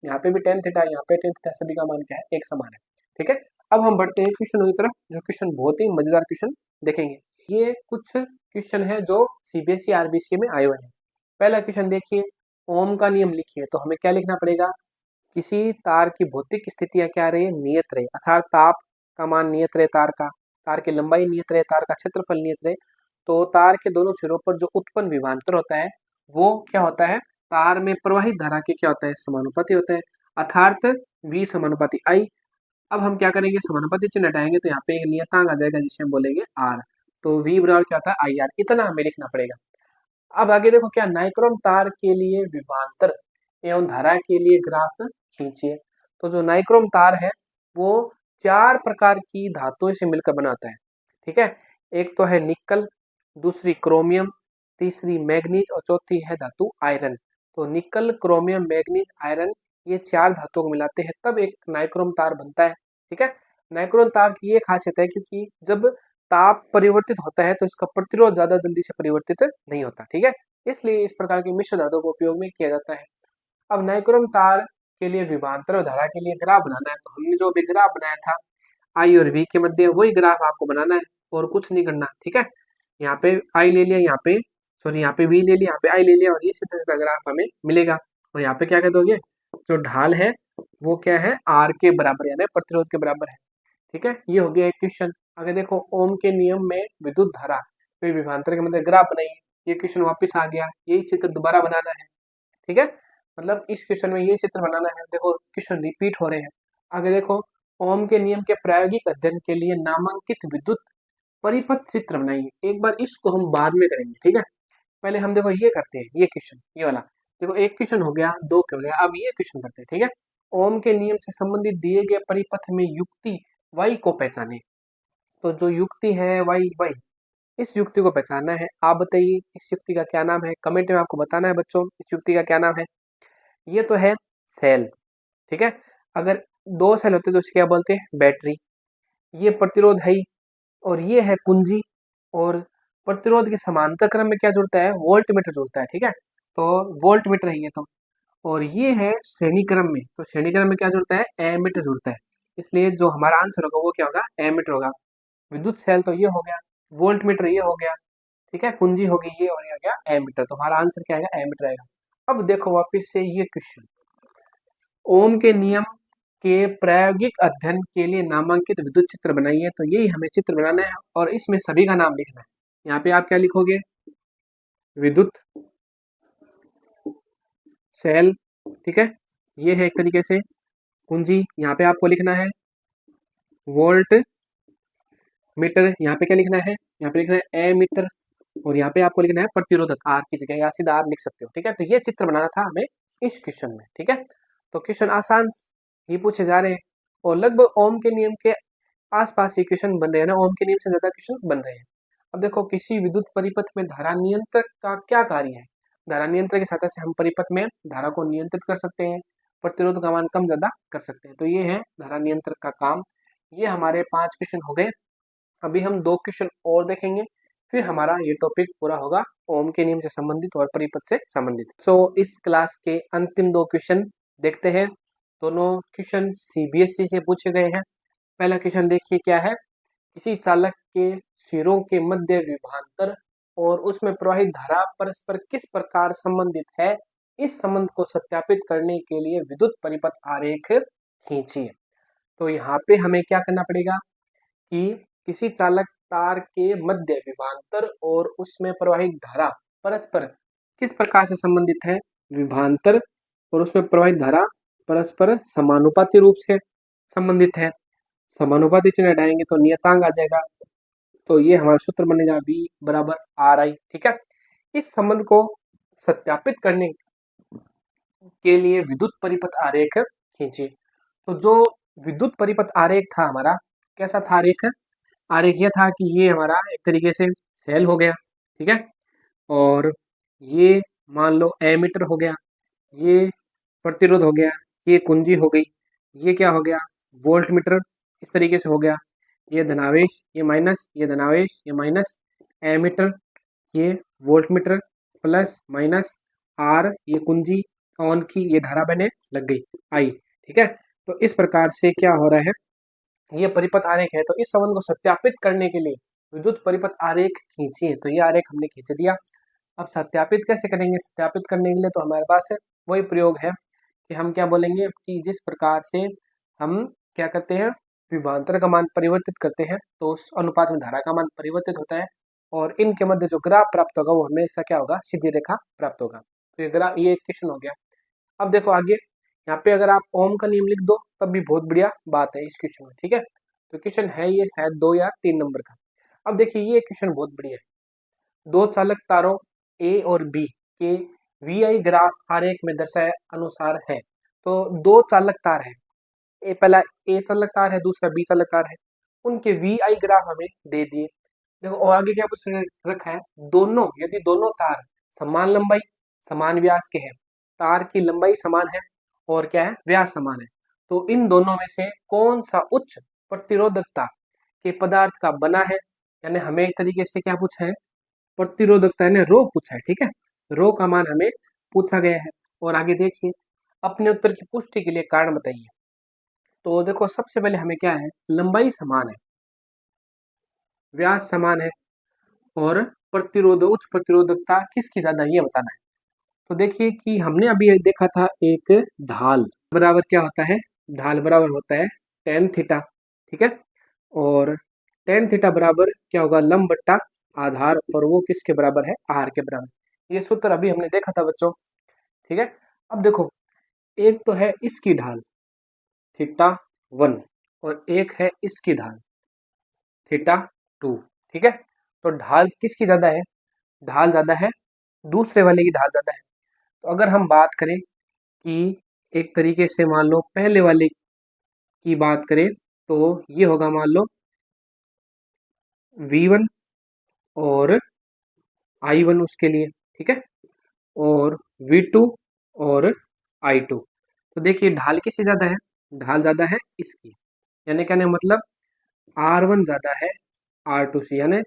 यहाँ पे भी टेन थीटा, यहाँ पे टेन थीटा, सभी का मान क्या है, एक समान है। ठीक है, अब हम बढ़ते हैं क्वेश्चनों की तरफ, जो क्वेश्चन बहुत ही मजेदार क्वेश्चन देखेंगे। ये कुछ क्वेश्चन है जो CBSE RBSE में आए हुए हैं। पहला क्वेश्चन देखिए, ओम का नियम लिखिए, तो हमें क्या लिखना पड़ेगा, किसी तार की भौतिक स्थितियां क्या रहे, नियत रहे, अर्थात ताप का मान नियत रहे, तार का, तार की लंबाई नियत रहे, तार का क्षेत्रफल नियत रहे, तो तार के दोनों सिरों पर जो उत्पन्न विभवांतर होता है वो क्या होता है, तार में प्रवाहित धारा के क्या होता है, समानुपाती होता है। अर्थात V समानुपाती I। अब हम क्या करेंगे, समानुपाती चिन्ह हटाएंगे तो यहाँ पे एक नियतांक आ जाएगा जिसे हम बोलेंगे R। तो V बराबर क्या होता है, IR, इतना हमें लिखना पड़ेगा। अब आगे देखो, क्या नाइक्रोम तार के लिए विभवांतर एवं धारा के लिए ग्राफ खींचिए। तो जो नाइक्रोम तार है वो 4 प्रकार की धातुओं से मिलकर बना होता है, ठीक है। एक तो है निकल, दूसरी क्रोमियम, तीसरी मैग्नीज और चौथी है धातु आयरन। तो निकल, क्रोमियम, मैग्नीज, आयरन, ये 4 धातुओं को मिलाते हैं तब एक नाइक्रोम तार बनता है, ठीक है। नाइक्रोम तार की ये खासियत है क्योंकि जब ताप परिवर्तित होता है तो इसका प्रतिरोध ज्यादा जल्दी से परिवर्तित नहीं होता, ठीक है। इसलिए इस प्रकार की मिश्र धातुओं का उपयोग में किया जाता है। अब नाइक्रोम तार के लिए विभवांतर और धारा के लिए ग्राफ बनाना है, तो हमने जो भी ग्राफ बनाया था आई और वी के मध्य, वही ग्राफ आपको बनाना है और कुछ नहीं करना, ठीक है। यहाँ पे आई ले लिया, यहाँ पे सॉरी यहाँ पे वी ले लिया, यहाँ पे आई ले लिया और इसी तरह का ग्राफ हमें मिलेगा। और यहाँ पे क्या कह दोगे, जो ढाल है वो क्या है, आर के बराबर यानी प्रतिरोध के बराबर है, ठीक है। ये हो गया एक क्वेश्चन। अगर देखो ओम के नियम में विद्युत धारा वे विभवांतर के मध्य ग्राफ बनाइए, ये क्वेश्चन वापस आ गया, यही चित्र दोबारा बनाना है, ठीक है। मतलब इस क्वेश्चन में ये चित्र बनाना है। देखो क्वेश्चन रिपीट हो रहे हैं। आगे देखो, ओम के नियम के प्रायोगिक अध्ययन के लिए नामांकित विद्युत परिपथ चित्र बनाइए। एक बार इसको हम बाद में करेंगे, ठीक है। पहले हम देखो ये करते हैं, ये क्वेश्चन, ये वाला देखो, एक क्वेश्चन हो गया, दो हो गया, अब ये क्वेश्चन करते हैं, ठीक है। ओम के नियम से संबंधित दिए गए परिपथ में युक्ति y को पहचाने। तो जो युक्ति है y, इस युक्ति को पहचानना है। आप बताइए इस युक्ति का क्या नाम है, कमेंट में आपको बताना है बच्चों इस युक्ति का क्या नाम है। ये तो है सेल, ठीक है। अगर 2 सेल होते तो इसे क्या बोलते हैं, बैटरी। ये प्रतिरोध है ही, और ये है कुंजी, और प्रतिरोध के समांतर क्रम में क्या जुड़ता है, वोल्ट मीटर जुड़ता है, ठीक है। तो वोल्ट मीटर है ये तो। और ये है श्रेणी क्रम में, तो श्रेणी क्रम में क्या जुड़ता है, एमीटर जुड़ता है। इसलिए जो हमारा आंसर होगा वो क्या होगा, एमीटर होगा। विद्युत सेल तो ये हो गया, वोल्ट मीटर ये हो गया, ठीक है, कुंजी होगी ये, और ये हो गया एमीटर। तो हमारा आंसर क्या आएगा, एमीटर आएगा। अब देखो वापिस से ये क्वेश्चन, ओम के नियम के प्रायोगिक अध्ययन के लिए नामांकित विद्युत चित्र बनाइए। तो यही हमें चित्र बनाना है और इसमें सभी का नाम लिखना है। यहाँ पे आप क्या लिखोगे, विद्युत सेल, ठीक है, ये है एक तरीके से कुंजी। यहाँ पे आपको लिखना है वोल्ट मीटर, यहाँ पे क्या लिखना है, यहाँ पे लिखना है एमीटर, और यहाँ पे आपको लिखना है प्रतिरोधक, आर की जगह या सीधा आर लिख सकते हो, ठीक है। तो ये चित्र बनाना था हमें इस क्वेश्चन में, ठीक है। तो क्वेश्चन आसान ही पूछे जा रहे हैं और लगभग ओम के नियम के आसपास ही क्वेश्चन बन रहे हैं ना, ओम के नियम से ज्यादा क्वेश्चन बन रहे हैं। अब देखो, किसी विद्युत परिपथ में धारा नियंत्रक का क्या कार्य है। धारा नियंत्रक की सहायता से हम परिपथ में धारा को नियंत्रित कर सकते हैं, प्रतिरोध का मान कम ज्यादा कर सकते हैं। तो ये है धारा नियंत्रक का काम। ये हमारे 5 क्वेश्चन हो गए। अभी हम 2 क्वेश्चन और देखेंगे, फिर हमारा ये टॉपिक पूरा होगा ओम के नियम से संबंधित और परिपथ से संबंधित। सो इस क्लास के अंतिम 2 क्वेश्चन देखते हैं। दोनों क्वेश्चन सीबीएसई से पूछे गए हैं। पहला क्वेश्चन देखिए क्या है, किसी चालक के सिरों के मध्य विभवांतर और उसमें प्रवाहित धारा परस्पर किस प्रकार संबंधित है, इस संबंध को सत्यापित करने के लिए विद्युत परिपथ आरेख खींचिए। तो यहाँ पे हमें क्या करना पड़ेगा कि किसी चालक तार के मध्य विभवांतर और उसमें प्रवाहित धारा परस्पर किस प्रकार से संबंधित है, विभवांतर और उसमें प्रवाहित धारा परस्पर समानुपाती रूप से संबंधित है। समानुपाती चिन्ह हटाएंगे तो नियतांक आ जाएगा, तो ये हमारा सूत्र बनेगा V बराबर RI, ठीक है। इस संबंध को सत्यापित करने के लिए विद्युत परिपथ आरेख खींचिए। तो जो विद्युत परिपथ आरेख था हमारा, कैसा था आरेख, आरेख यह था कि ये हमारा एक तरीके से सेल हो गया, ठीक है, और ये मान लो एमीटर हो गया, ये प्रतिरोध हो गया, ये कुंजी हो गई, ये क्या हो गया, वोल्ट मीटर इस तरीके से हो गया, ये धनावेश, ये माइनस, ये धनावेश, ये माइनस, एमीटर, ये volt meter, plus minus, R, ये कुंजी, ऑन की, ये धारा बहने लग गई आई, ठीक है। तो इस प्रकार से क्या हो रहा है, ये परिपथ आरेख है। तो इस संबंध को सत्यापित करने के लिए विद्युत परिपथ आरेख खींचिए। तो ये आरेख हमने खींच दिया। अब सत्यापित कैसे करेंगे, सत्यापित करने के लिए तो हमारे पास है वही प्रयोग है कि हम क्या बोलेंगे कि जिस प्रकार से हम क्या करते हैं, विभवांतर का मान परिवर्तित करते हैं तो उस अनुपात में धारा का मान परिवर्तित होता है, और इनके मध्य जो ग्राफ प्राप्त होगा वो हमेशा क्या होगा, सीधी रेखा प्राप्त होगा। तो ये ग्राफ, ये एक क्वेश्चन हो गया। अब देखो आगे, यहाँ पे अगर आप ओम का नियम लिख दो तब भी बहुत बढ़िया बात है इस क्वेश्चन में, ठीक है। तो क्वेश्चन है ये शायद 2 या 3 नंबर का। अब देखिए ये क्वेश्चन बहुत बढ़िया है। दो चालक तारों ए और बी के वी आई ग्राफ आरेख में दर्शाए अनुसार है। तो दो चालक तार है, पहला ए चालक तार है, दूसरा बी चालक तार है। उनके वी आई ग्राफ हमें दे दिए। देखो और आगे क्या कुछ रखा है, दोनों यदि दोनों तार समान लंबाई समान व्यास के हैं, तार की लंबाई समान है और क्या है व्यास समान है, तो इन दोनों में से कौन सा उच्च प्रतिरोधकता के पदार्थ का बना है। यानी हमें एक तरीके से क्या पूछा है, प्रतिरोधकता यानी रो पूछा है, ठीक है। रो का मान हमें पूछा गया है। और आगे देखिए, अपने उत्तर की पुष्टि के लिए कारण बताइए। तो देखो सबसे पहले हमें क्या है, लंबाई समान है, व्यास समान है और उच्च प्रतिरोधकता किसकी ज्यादा है ये बताना है। तो देखिए कि हमने अभी देखा था एक ढाल बराबर क्या होता है, ढाल बराबर होता है टेन थीटा, ठीक है। और टेन थीटा बराबर क्या होगा, लंब बट्टा आधार, और वो किसके बराबर है, आर के बराबर। ये सूत्र अभी हमने देखा था बच्चों, ठीक है। अब देखो एक तो है इसकी ढाल थीटा 1 और एक है इसकी ढाल थीटा 2, ठीक है। तो ढाल किसकी ज्यादा है, ढाल ज्यादा है दूसरे वाले की ढाल ज्यादा है। तो अगर हम बात करें कि एक तरीके से मान लो पहले वाले की बात करें तो ये होगा मान लो V1 और I1 उसके लिए, ठीक है, और V2 और I2। तो देखिए ढाल किससे ज्यादा है, ढाल ज्यादा है इसकी, यानी कहने का मतलब R1 ज्यादा है R2 से, यानी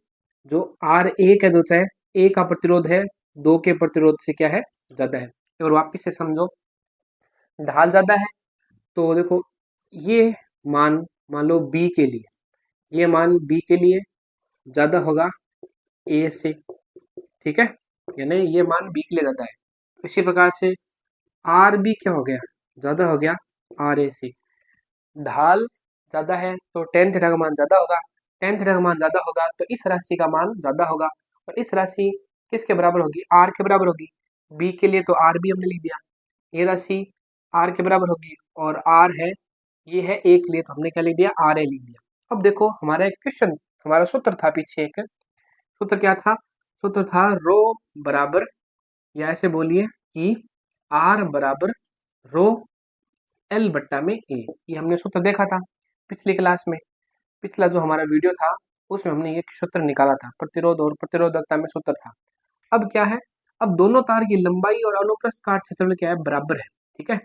जो R1 है जो चाहे ए का प्रतिरोध है 2 के प्रतिरोध से क्या है ज्यादा है। और वापिस से समझो, ढाल ज्यादा है तो देखो ये मान मान लो बी के लिए, ये मान बी के लिए ज्यादा होगा ए से, ठीक है, यानी ये मान बी के लिए ज्यादा है। इसी प्रकार से आर बी क्या हो गया, ज्यादा हो गया आर ए से। ढाल ज्यादा है तो टेन थीटा का मान ज्यादा होगा, टेन थीटा का मान ज्यादा होगा तो इस राशि का मान ज्यादा होगा, और इस राशि किसके बराबर होगी, आर के बराबर होगी। बी के लिए तो आर बी हमने लिख दिया, ये राशि आर के बराबर होगी, और आर है ये है ए के लिए तो हमने क्या लिख दिया, आर ए लिख दिया। अब देखो हमारा एक क्वेश्चन, हमारा सूत्र था पीछे, एक सूत्र क्या था, सूत्र था रो बराबर, या ऐसे बोलिए कि आर बराबर रो एल बट्टा में ए। ये हमने सूत्र देखा था पिछली क्लास में, पिछला जो हमारा वीडियो था उसमें हमने ये सूत्र निकाला था, प्रतिरोध और प्रतिरोधकता में सूत्र था। अब क्या है, अब दोनों तार की लंबाई और अनुप्रस्थ काट क्षेत्रफल क्या है, बराबर है, ठीक है।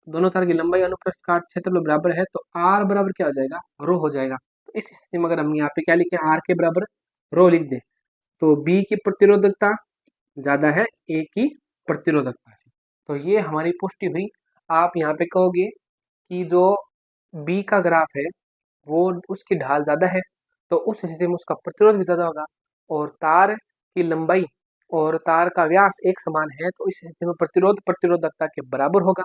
दोनों तार की लंबाई अनुप्रस्थ काट क्षेत्रफल बराबर है तो आर बराबर क्या हो जाएगा, रो हो जाएगा। तो इस स्थिति में अगर हम यहाँ पे क्या लिखे, आर के बराबर रो लिख दें तो बी की प्रतिरोधकता ज्यादा है ए की प्रतिरोधकता से। तो ये हमारी पुष्टि हुई। आप यहाँ पे कहोगे कि जो बी का ग्राफ है वो उसकी ढाल ज्यादा है तो उस स्थिति में उसका प्रतिरोध भी ज्यादा होगा, और तार की लंबाई और तार का व्यास एक समान है तो इस स्थिति में प्रतिरोध प्रतिरोधकता के बराबर होगा।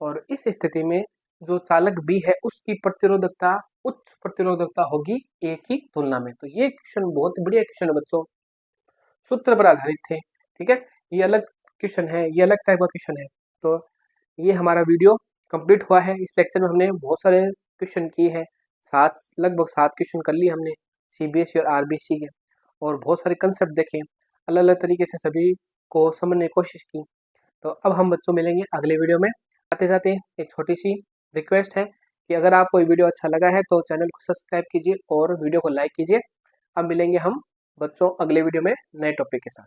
और इस स्थिति में जो चालक बी है उसकी प्रतिरोधकता उच्च प्रतिरोधकता होगी ए की तुलना में। तो ये क्वेश्चन बहुत बढ़िया क्वेश्चन है बच्चों, सूत्र पर आधारित थे, ठीक है। ये अलग क्वेश्चन है, ये अलग टाइप का क्वेश्चन है। तो ये हमारा वीडियो कंप्लीट हुआ है। इस लेक्चर में हमने बहुत सारे क्वेश्चन किए हैं, लगभग 7 क्वेश्चन कर लिए हमने सीबीएसई और आरबीसी के, और बहुत सारे कंसेप्ट देखे, अलग अलग तरीके से सभी को समझने की कोशिश की। तो अब हम बच्चों मिलेंगे अगले वीडियो में। आते जाते एक छोटी सी रिक्वेस्ट है कि अगर आपको ये वीडियो अच्छा लगा है तो चैनल को सब्सक्राइब कीजिए और वीडियो को लाइक कीजिए। अब मिलेंगे हम बच्चों अगले वीडियो में नए टॉपिक के साथ।